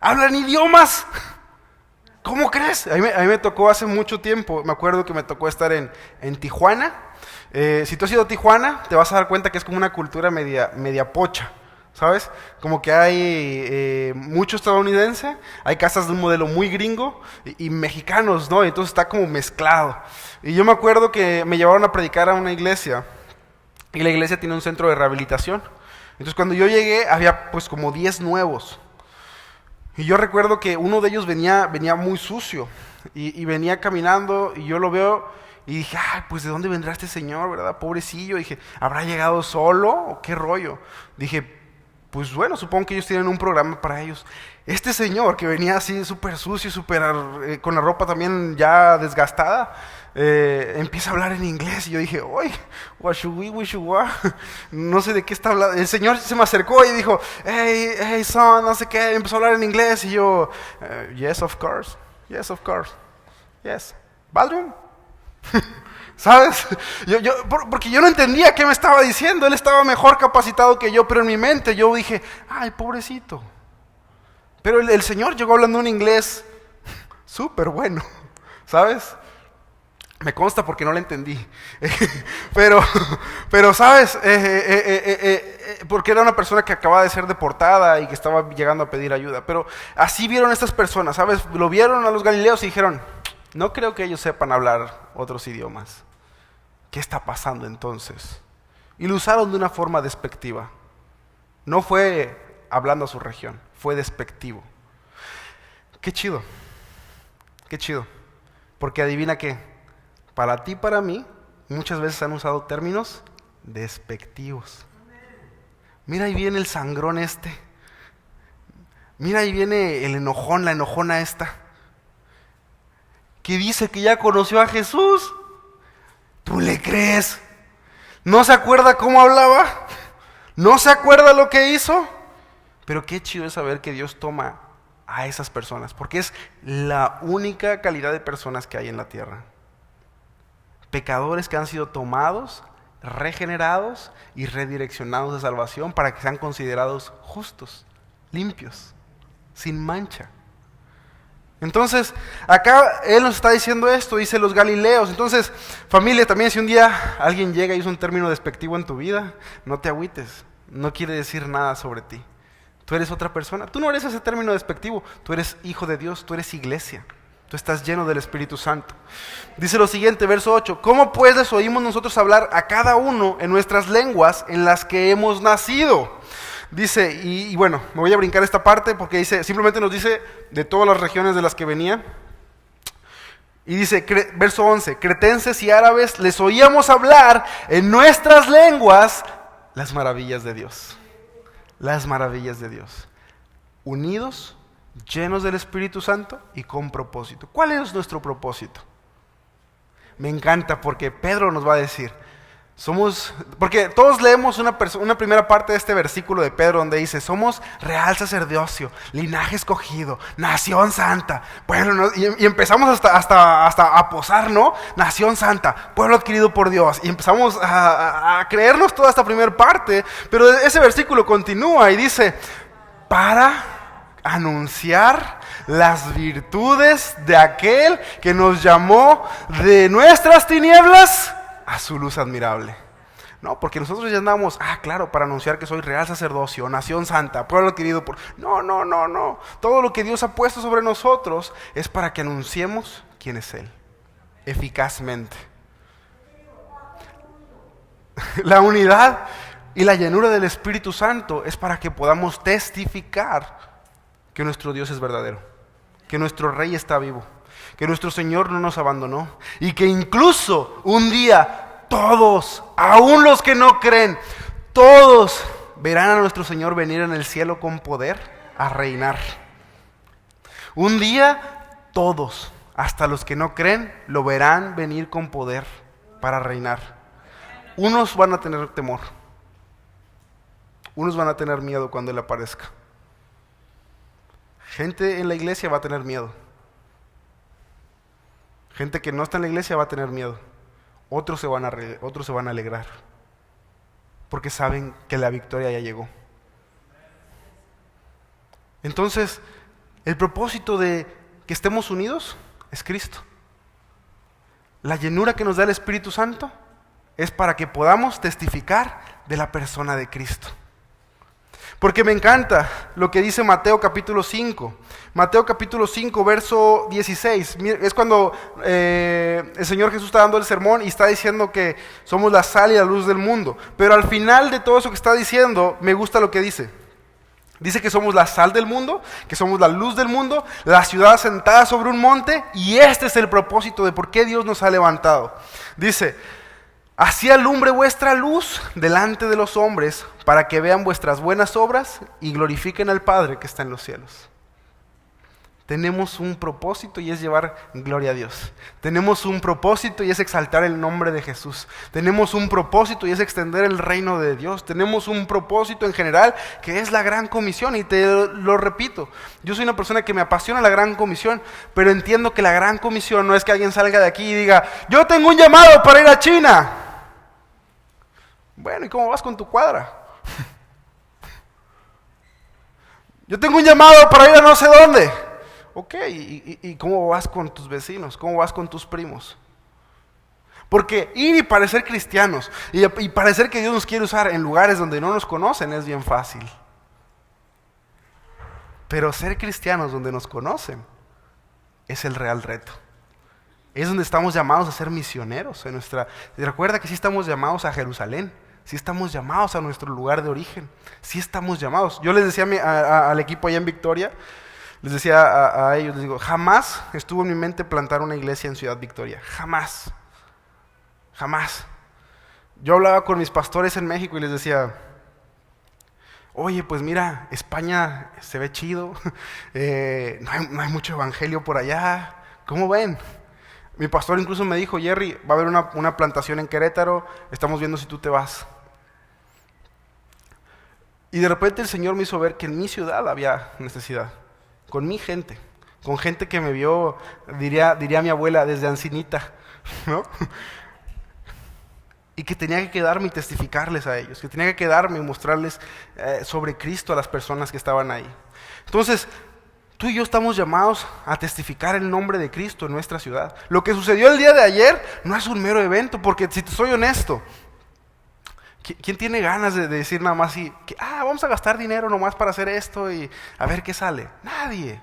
hablan idiomas? ¿Cómo crees? A mí me tocó hace mucho tiempo, me acuerdo que me tocó estar en Tijuana. Si tú has ido a Tijuana, te vas a dar cuenta que es como una cultura media pocha, ¿sabes? Como que hay mucho estadounidense, hay casas de un modelo muy gringo y mexicanos, ¿no? Entonces está como mezclado. Y yo me acuerdo que me llevaron a predicar a una iglesia y la iglesia tiene un centro de rehabilitación. Entonces cuando yo llegué había pues como 10 nuevos. Y yo recuerdo que uno de ellos venía muy sucio y venía caminando y yo lo veo y dije: ay, pues ¿de dónde vendrá este señor, verdad? Pobrecillo. Dije: ¿habrá llegado solo o qué rollo? Dije: pues bueno, supongo que ellos tienen un programa para ellos. Este señor que venía así súper sucio, con la ropa también ya desgastada, empieza a hablar en inglés y yo dije: uy, no sé de qué está hablando. El señor se me acercó y dijo: hey son, no sé qué, y empezó a hablar en inglés y yo: yes of course, yes, bathroom. ¿Sabes? Porque yo no entendía qué me estaba diciendo. Él estaba mejor capacitado que yo, pero en mi mente yo dije: ay, pobrecito. Pero el señor llegó hablando un inglés súper bueno, ¿sabes? Me consta porque no lo entendí. pero ¿sabes? Porque era una persona que acababa de ser deportada y que estaba llegando a pedir ayuda. Pero así vieron estas personas, ¿sabes? Lo vieron a los galileos y dijeron: no creo que ellos sepan hablar otros idiomas. ¿Qué está pasando entonces? Y lo usaron de una forma despectiva. No fue hablando a su región, fue despectivo. Qué chido. Porque adivina qué, para ti y para mí, muchas veces han usado términos despectivos. Mira, ahí viene el sangrón este. Mira, ahí viene el enojón, la enojona esta, que dice que ya conoció a Jesús. ¿Tú le crees? ¿No se acuerda cómo hablaba? ¿No se acuerda lo que hizo? Pero qué chido es saber que Dios toma a esas personas, porque es la única calidad de personas que hay en la tierra. Pecadores que han sido tomados, regenerados y redireccionados de salvación para que sean considerados justos, limpios, sin mancha. Entonces, acá Él nos está diciendo esto, dice los Galileos. Entonces, familia, también si un día alguien llega y usa un término despectivo en tu vida, no te agüites, no quiere decir nada sobre ti. Tú eres otra persona, tú no eres ese término despectivo, tú eres hijo de Dios, tú eres iglesia, tú estás lleno del Espíritu Santo. Dice lo siguiente, verso 8, ¿cómo pues les oímos nosotros hablar a cada uno en nuestras lenguas en las que hemos nacido? Dice, y bueno, me voy a brincar esta parte porque dice, simplemente nos dice de todas las regiones de las que venía. Y dice, verso 11, cretenses y árabes les oíamos hablar en nuestras lenguas las maravillas de Dios. Las maravillas de Dios. Unidos, llenos del Espíritu Santo y con propósito. ¿Cuál es nuestro propósito? Me encanta porque Pedro nos va a decir, porque todos leemos una primera parte de este versículo de Pedro donde dice, somos real sacerdocio, linaje escogido, nación santa, pueblo, y empezamos hasta a posar, ¿no? Nación santa, pueblo adquirido por Dios, y empezamos a creernos toda esta primera parte, pero ese versículo continúa y dice, para anunciar las virtudes de aquel que nos llamó de nuestras tinieblas a su luz admirable. No, porque nosotros ya andamos, claro, para anunciar que soy real sacerdocio, nación santa, pueblo adquirido por... No. Todo lo que Dios ha puesto sobre nosotros es para que anunciemos quién es Él, eficazmente. La unidad y la llenura del Espíritu Santo es para que podamos testificar que nuestro Dios es verdadero, que nuestro Rey está vivo, que nuestro Señor no nos abandonó y que incluso un día todos, aún los que no creen, todos verán a nuestro Señor venir en el cielo con poder a reinar. Un día todos, hasta los que no creen, lo verán venir con poder para reinar. Unos van a tener temor, unos van a tener miedo cuando Él aparezca. Gente en la iglesia va a tener miedo. Gente que no está en la iglesia va a tener miedo. Otros se van a alegrar. Porque saben que la victoria ya llegó. Entonces, el propósito de que estemos unidos es Cristo. La llenura que nos da el Espíritu Santo es para que podamos testificar de la persona de Cristo. Porque me encanta lo que dice Mateo capítulo 5. Mateo capítulo 5, verso 16. Es cuando el Señor Jesús está dando el sermón y está diciendo que somos la sal y la luz del mundo. Pero al final de todo eso que está diciendo, me gusta lo que dice. Dice que somos la sal del mundo, que somos la luz del mundo, la ciudad asentada sobre un monte, y este es el propósito de por qué Dios nos ha levantado. Dice, así alumbre vuestra luz delante de los hombres, para que vean vuestras buenas obras y glorifiquen al Padre que está en los cielos. Tenemos un propósito y es llevar gloria a Dios. Tenemos un propósito y es exaltar el nombre de Jesús. Tenemos un propósito y es extender el reino de Dios. Tenemos un propósito en general que es la gran comisión, y te lo repito, yo soy una persona que me apasiona la gran comisión, pero entiendo que la gran comisión no es que alguien salga de aquí y diga, yo tengo un llamado para ir a China. Bueno, ¿y cómo vas con tu cuadra? Yo tengo un llamado para ir a no sé dónde. Ok, ¿y cómo vas con tus vecinos? ¿Cómo vas con tus primos? Porque ir y parecer cristianos y parecer que Dios nos quiere usar en lugares donde no nos conocen es bien fácil. Pero ser cristianos donde nos conocen es el real reto. Es donde estamos llamados a ser misioneros. Recuerda que sí estamos llamados a Jerusalén. Sí estamos llamados a nuestro lugar de origen. Sí estamos llamados. Yo les decía al equipo allá en Victoria, les decía a ellos, les digo, jamás estuvo en mi mente plantar una iglesia en Ciudad Victoria. Jamás. Jamás. Yo hablaba con mis pastores en México y les decía, oye, pues mira, España se ve chido, no hay mucho evangelio por allá, ¿cómo ven? Mi pastor incluso me dijo, Jerry, va a haber una plantación en Querétaro, estamos viendo si tú te vas. Y de repente el Señor me hizo ver que en mi ciudad había necesidad, con mi gente, con gente que me vio, diría mi abuela, desde ancinita, ¿no? Y que tenía que quedarme y testificarles a ellos, que tenía que quedarme y mostrarles sobre Cristo a las personas que estaban ahí. Entonces, tú y yo estamos llamados a testificar el nombre de Cristo en nuestra ciudad. Lo que sucedió el día de ayer no es un mero evento, porque si te soy honesto, ¿quién tiene ganas de decir nada más vamos a gastar dinero nomás para hacer esto y a ver qué sale? Nadie.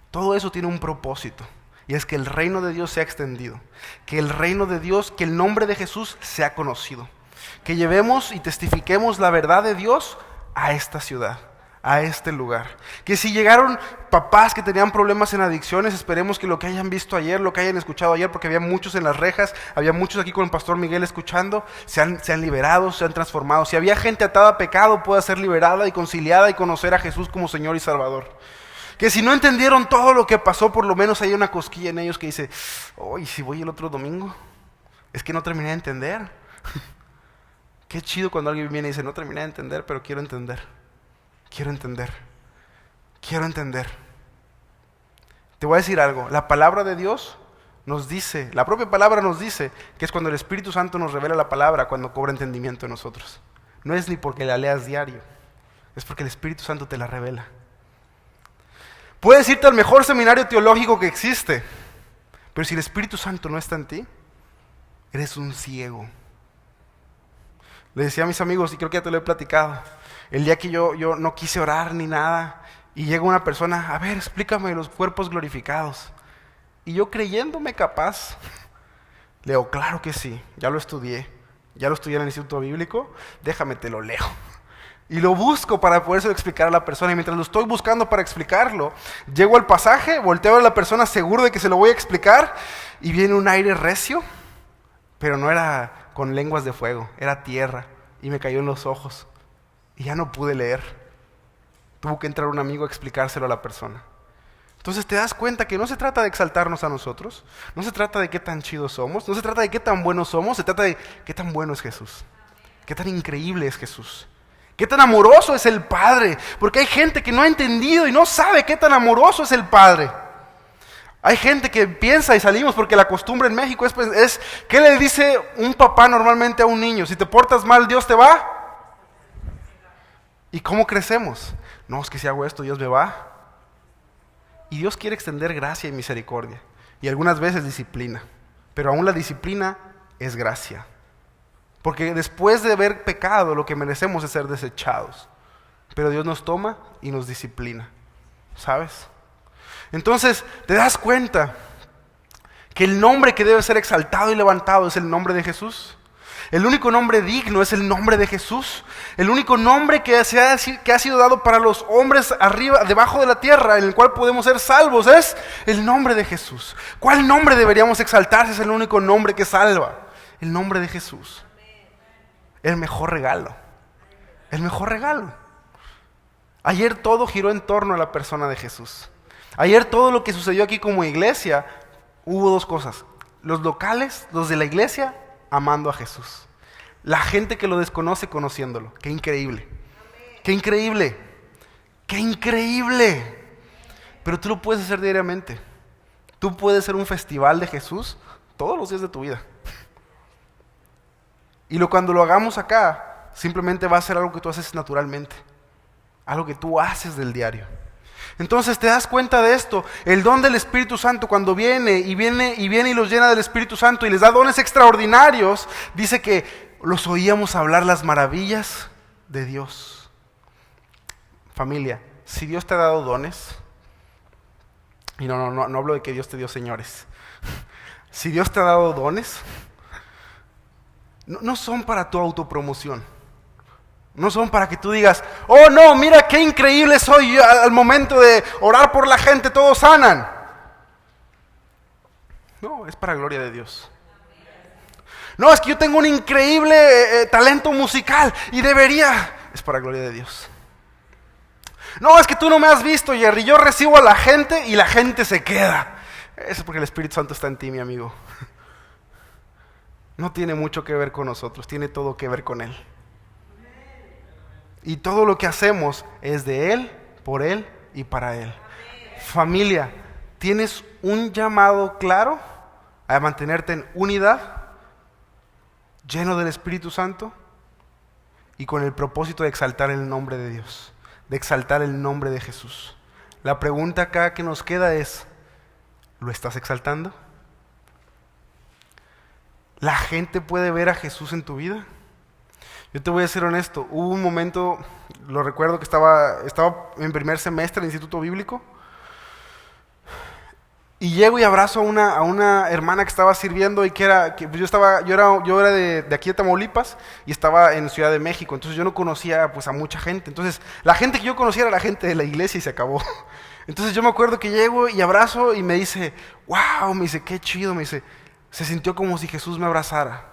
Todo eso tiene un propósito, y es que el reino de Dios sea extendido, que el reino de Dios, que el nombre de Jesús sea conocido, que llevemos y testifiquemos la verdad de Dios a esta ciudad, a este lugar. Que si llegaron papás que tenían problemas en adicciones, esperemos que lo que hayan visto ayer, lo que hayan escuchado ayer, porque había muchos en las rejas, había muchos aquí con el pastor Miguel escuchando, sean liberados, sean transformados. Si había gente atada a pecado, pueda ser liberada y conciliada y conocer a Jesús como Señor y Salvador. Que si no entendieron todo lo que pasó, por lo menos hay una cosquilla en ellos que dice, ¿y si voy el otro domingo? Es que no terminé de entender. Qué chido cuando alguien viene y dice, no terminé de entender, pero quiero entender. Quiero entender. Quiero entender. Te voy a decir algo. La palabra de Dios nos dice, la propia palabra nos dice, que es cuando el Espíritu Santo nos revela la palabra, cuando cobra entendimiento en nosotros. No es ni porque la leas diario, es porque el Espíritu Santo te la revela. Puedes irte al mejor seminario teológico que existe, pero si el Espíritu Santo no está en ti, eres un ciego. Le decía a mis amigos, y creo que ya te lo he platicado, el día que yo no quise orar ni nada, y llega una persona, a ver, explícame los cuerpos glorificados. Y yo creyéndome capaz, le digo, claro que sí, ya lo estudié en el Instituto Bíblico, déjame te lo leo. Y lo busco para poderse explicar a la persona. Y mientras lo estoy buscando para explicarlo, llego al pasaje, volteo a la persona seguro de que se lo voy a explicar, y viene un aire recio, pero no era con lenguas de fuego, era tierra, y me cayó en los ojos. Y ya no pude leer. Tuvo que entrar un amigo a explicárselo a la persona. Entonces te das cuenta que no se trata de exaltarnos a nosotros, no se trata de qué tan chidos somos, no se trata de qué tan buenos somos, se trata de qué tan bueno es Jesús, qué tan increíble es Jesús. Qué tan amoroso es el Padre, porque hay gente que no ha entendido y no sabe qué tan amoroso es el Padre. Hay gente que piensa y salimos porque la costumbre en México es ¿qué le dice un papá normalmente a un niño? Si te portas mal, Dios te va. ¿Y cómo crecemos? No, es que si hago esto, Dios me va. Y Dios quiere extender gracia y misericordia, y algunas veces disciplina, pero aún la disciplina es gracia. Porque después de haber pecado, lo que merecemos es ser desechados. Pero Dios nos toma y nos disciplina, ¿sabes? Entonces, te das cuenta que el nombre que debe ser exaltado y levantado es el nombre de Jesús. El único nombre digno es el nombre de Jesús. El único nombre que ha sido dado para los hombres arriba, debajo de la tierra, en el cual podemos ser salvos, es el nombre de Jesús. ¿Cuál nombre deberíamos exaltar si es el único nombre que salva? El nombre de Jesús. El mejor regalo. El mejor regalo. Ayer todo giró en torno a la persona de Jesús. Ayer todo lo que sucedió aquí como iglesia, hubo dos cosas. Los locales, los de la iglesia, amando a Jesús. La gente que lo desconoce conociéndolo. ¡Qué increíble! ¡Qué increíble! ¡Qué increíble! Pero tú lo puedes hacer diariamente. Tú puedes ser un festival de Jesús todos los días de tu vida. Y cuando lo hagamos acá, simplemente va a ser algo que tú haces naturalmente. Algo que tú haces del diario. Entonces te das cuenta de esto. El don del Espíritu Santo, cuando viene y los llena del Espíritu Santo y les da dones extraordinarios, dice que los oíamos hablar las maravillas de Dios. Familia, si Dios te ha dado dones, y no hablo de que Dios te dio señores. Si Dios te ha dado dones, no son para tu autopromoción. No son para que tú digas, oh no, mira qué increíble soy yo, al momento de orar por la gente todos sanan. No, es para gloria de Dios. No, es que yo tengo un increíble talento musical y es para gloria de Dios. No, es que tú no me has visto, Jerry, yo recibo a la gente y la gente se queda. Eso es porque el Espíritu Santo está en ti, mi amigo. No tiene mucho que ver con nosotros, tiene todo que ver con Él. Y todo lo que hacemos es de Él, por Él y para Él. Familia, ¿tienes un llamado claro a mantenerte en unidad, lleno del Espíritu Santo y con el propósito de exaltar el nombre de Dios, de exaltar el nombre de Jesús? La pregunta acá que nos queda es, ¿lo estás exaltando? ¿La gente puede ver a Jesús en tu vida? Yo te voy a ser honesto, hubo un momento, lo recuerdo que estaba en primer semestre del Instituto Bíblico, y llego y abrazo a una hermana que estaba sirviendo y yo era de aquí de Tamaulipas y estaba en Ciudad de México, entonces yo no conocía pues a mucha gente, entonces la gente que yo conocía era la gente de la iglesia y se acabó. Entonces yo me acuerdo que llego y abrazo y me dice, wow, me dice, qué chido, me dice, se sintió como si Jesús me abrazara.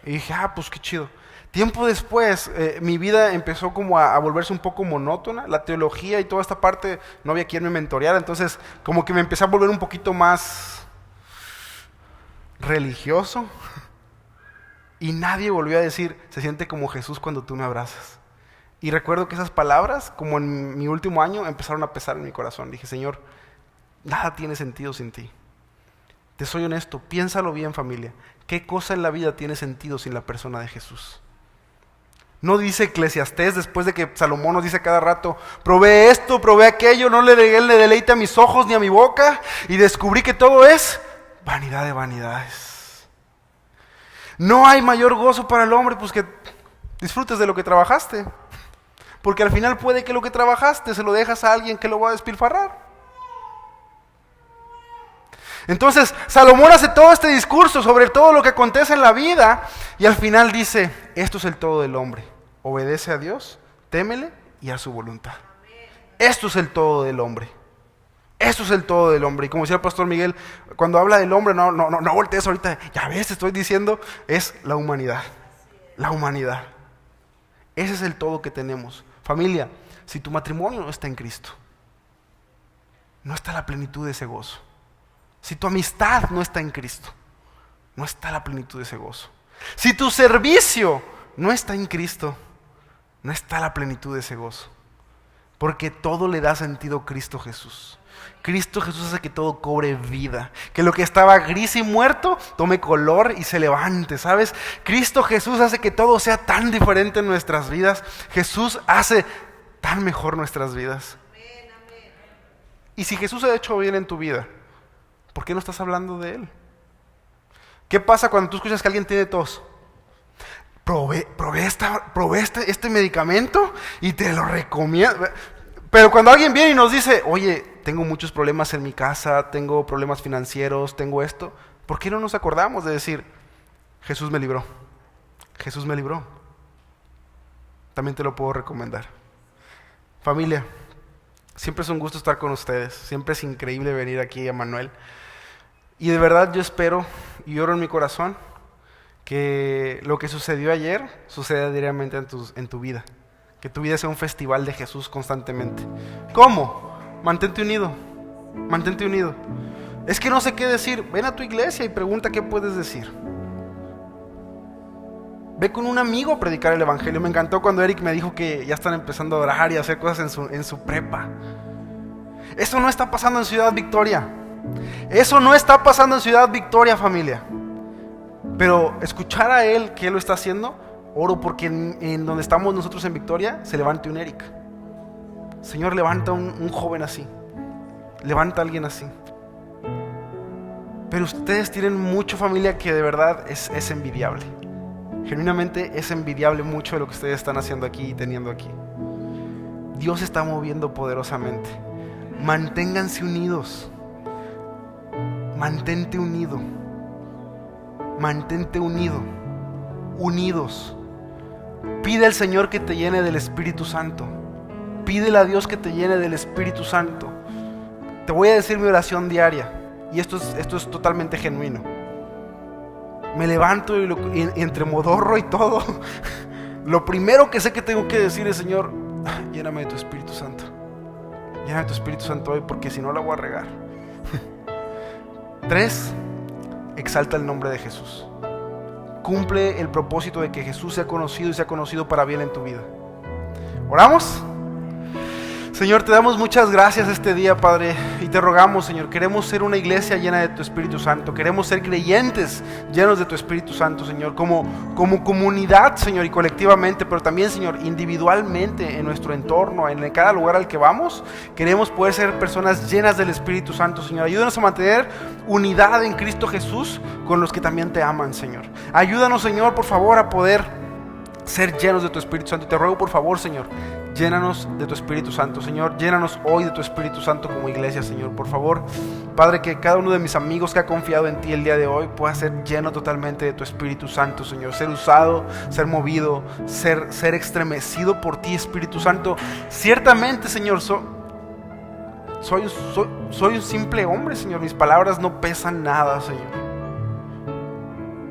Y dije, pues qué chido. Tiempo después, mi vida empezó como a volverse un poco monótona. La teología y toda esta parte, no había quien me mentoreara. Entonces, como que me empecé a volver un poquito más religioso. Y nadie volvió a decir, se siente como Jesús cuando tú me abrazas. Y recuerdo que esas palabras, como en mi último año, empezaron a pesar en mi corazón. Dije, Señor, nada tiene sentido sin ti. Te soy honesto, piénsalo bien, familia. ¿Qué cosa en la vida tiene sentido sin la persona de Jesús? No dice Eclesiastés, después de que Salomón nos dice cada rato, probé esto, probé aquello, no le deleite a mis ojos ni a mi boca, y descubrí que todo es vanidad de vanidades. No hay mayor gozo para el hombre, pues que disfrutes de lo que trabajaste, porque al final puede que lo que trabajaste se lo dejas a alguien que lo va a despilfarrar. Entonces, Salomón hace todo este discurso sobre todo lo que acontece en la vida y al final dice, esto es el todo del hombre. Obedece a Dios, témele y a su voluntad. Esto es el todo del hombre. Esto es el todo del hombre. Y como decía el pastor Miguel, cuando habla del hombre, no voltees ahorita, ya ves, te estoy diciendo, es la humanidad. La humanidad. Ese es el todo que tenemos. Familia, si tu matrimonio no está en Cristo, no está la plenitud de ese gozo. Si tu amistad no está en Cristo, no está la plenitud de ese gozo. Si tu servicio no está en Cristo, no está la plenitud de ese gozo. Porque todo le da sentido a Cristo Jesús. Cristo Jesús hace que todo cobre vida. Que lo que estaba gris y muerto tome color y se levante, ¿sabes? Cristo Jesús hace que todo sea tan diferente en nuestras vidas. Jesús hace tan mejor nuestras vidas. Y si Jesús ha hecho bien en tu vida, ¿por qué no estás hablando de Él? ¿Qué pasa cuando tú escuchas que alguien tiene tos? Probé este medicamento y te lo recomiendo. Pero cuando alguien viene y nos dice, oye, tengo muchos problemas en mi casa, tengo problemas financieros, tengo esto, ¿por qué no nos acordamos de decir, Jesús me libró? Jesús me libró. También te lo puedo recomendar. Familia, siempre es un gusto estar con ustedes. Siempre es increíble venir aquí a Manuel. Y de verdad yo espero y oro en mi corazón que lo que sucedió ayer suceda diariamente en tu vida. Que tu vida sea un festival de Jesús constantemente. ¿Cómo? Mantente unido. Mantente unido. Es que no sé qué decir. Ven a tu iglesia y pregunta qué puedes decir. Ve con un amigo a predicar el evangelio. Me encantó cuando Eric me dijo que ya están empezando a orar y a hacer cosas en su prepa. Eso no está pasando en Ciudad Victoria. Eso no está pasando en Ciudad Victoria, familia. Pero escuchar a él que él lo está haciendo, oro porque en donde estamos nosotros en Victoria se levante un Eric. Señor, levanta un joven así. Levanta a alguien así. Pero ustedes tienen mucha familia que de verdad es envidiable. Genuinamente es envidiable mucho de lo que ustedes están haciendo aquí y teniendo aquí. Dios está moviendo poderosamente. Manténganse unidos. Mantente unido. Mantente unido. Unidos. Pide al Señor que te llene del Espíritu Santo. Pídele a Dios que te llene del Espíritu Santo. Te voy a decir mi oración diaria. Y esto es totalmente genuino. Me levanto y entre modorro y todo, lo primero que sé que tengo que decir es, Señor, lléname de tu Espíritu Santo. Lléname de tu Espíritu Santo hoy, porque si no la voy a regar. 3, exalta el nombre de Jesús. Cumple el propósito de que Jesús sea conocido y sea conocido para bien en tu vida. ¿Oramos? Señor, te damos muchas gracias este día, Padre, y te rogamos, Señor, queremos ser una iglesia llena de tu Espíritu Santo, queremos ser creyentes llenos de tu Espíritu Santo, Señor, como comunidad, Señor, y colectivamente, pero también, Señor, individualmente en nuestro entorno, en cada lugar al que vamos, queremos poder ser personas llenas del Espíritu Santo, Señor. Ayúdanos a mantener unidad en Cristo Jesús con los que también te aman, Señor. Ayúdanos, Señor, por favor, a poder ser llenos de tu Espíritu Santo. Te ruego, por favor, Señor, llénanos de tu Espíritu Santo, Señor. Llénanos hoy de tu Espíritu Santo como iglesia, Señor. Por favor, Padre, que cada uno de mis amigos que ha confiado en ti el día de hoy pueda ser lleno totalmente de tu Espíritu Santo, Señor. Ser usado, ser movido, ser estremecido por ti, Espíritu Santo. Ciertamente, Señor, soy un simple hombre, Señor. Mis palabras no pesan nada, Señor.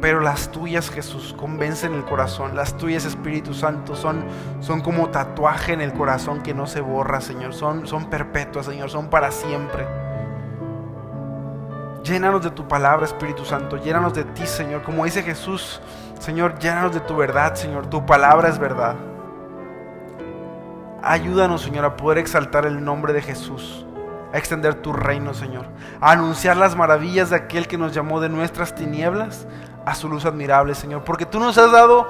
Pero las tuyas, Jesús, convencen el corazón. Las tuyas, Espíritu Santo, son como tatuaje en el corazón que no se borra, Señor. Son perpetuas, Señor, son para siempre. Llénanos de tu palabra, Espíritu Santo. Llénanos de ti, Señor. Como dice Jesús, Señor, llénanos de tu verdad, Señor. Tu palabra es verdad. Ayúdanos, Señor, a poder exaltar el nombre de Jesús, a extender tu reino, Señor, a anunciar las maravillas de aquel que nos llamó de nuestras tinieblas a su luz admirable, Señor, porque tú nos has dado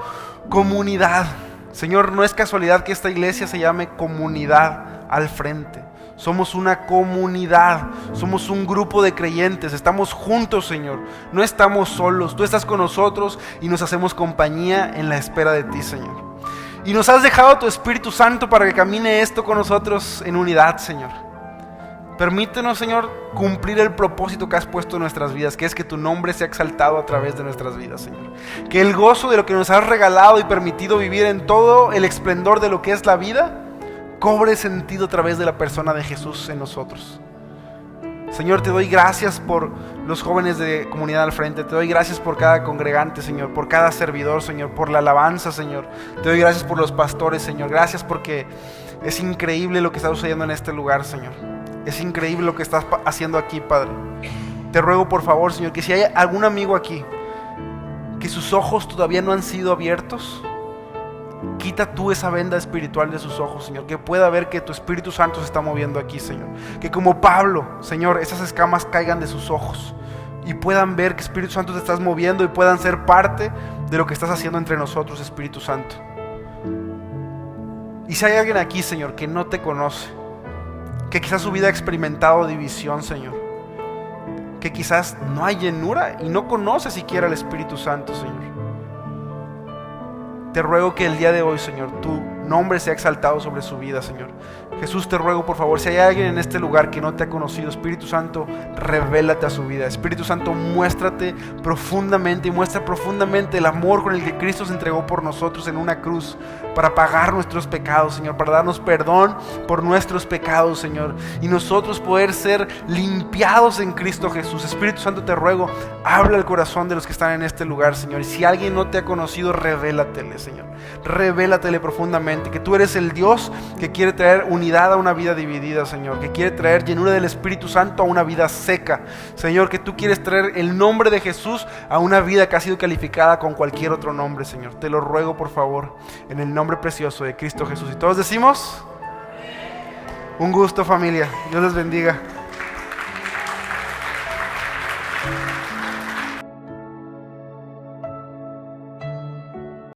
comunidad. Señor, no es casualidad que esta iglesia se llame Comunidad al Frente. Somos una comunidad, somos un grupo de creyentes, estamos juntos, Señor, no estamos solos. Tú estás con nosotros y nos hacemos compañía en la espera de ti, Señor. Y nos has dejado tu Espíritu Santo para que camine esto con nosotros en unidad, Señor. Permítenos, Señor, cumplir el propósito que has puesto en nuestras vidas, que es que tu nombre sea exaltado a través de nuestras vidas, Señor. Que el gozo de lo que nos has regalado y permitido vivir en todo el esplendor de lo que es la vida, cobre sentido a través de la persona de Jesús en nosotros. Señor, te doy gracias por los jóvenes de Comunidad al Frente. Te doy gracias por cada congregante, Señor, por cada servidor, Señor, por la alabanza, Señor. Te doy gracias por los pastores, Señor. Gracias porque es increíble lo que está sucediendo en este lugar, Señor. Es increíble lo que estás haciendo aquí, Padre. Te ruego, por favor, Señor, que si hay algún amigo aquí que sus ojos todavía no han sido abiertos, quita tú esa venda espiritual de sus ojos, Señor. Que pueda ver que tu Espíritu Santo se está moviendo aquí, Señor. Que como Pablo, Señor, esas escamas caigan de sus ojos y puedan ver que Espíritu Santo te estás moviendo y puedan ser parte de lo que estás haciendo entre nosotros, Espíritu Santo. Y si hay alguien aquí, Señor, que no te conoce, que quizás su vida ha experimentado división, Señor, que quizás no hay llenura y no conoce siquiera el Espíritu Santo, Señor, te ruego que el día de hoy, Señor, tu nombre sea exaltado sobre su vida, Señor. Jesús, te ruego, por favor, si hay alguien en este lugar que no te ha conocido, Espíritu Santo, revélate a su vida. Espíritu Santo, muéstrate profundamente y muestra profundamente el amor con el que Cristo se entregó por nosotros en una cruz para pagar nuestros pecados, Señor, para darnos perdón por nuestros pecados, Señor, y nosotros poder ser limpiados en Cristo Jesús. Espíritu Santo, te ruego, habla al corazón de los que están en este lugar, Señor, y si alguien no te ha conocido, revélatele, Señor, revélatele profundamente, que tú eres el Dios que quiere traer unidad a una vida dividida, Señor, que quiere traer llenura del Espíritu Santo a una vida seca, Señor, que tú quieres traer el nombre de Jesús a una vida que ha sido calificada con cualquier otro nombre, Señor. Te lo ruego, por favor, en el nombre precioso de Cristo Jesús. Y todos decimos, un gusto, familia. Dios les bendiga.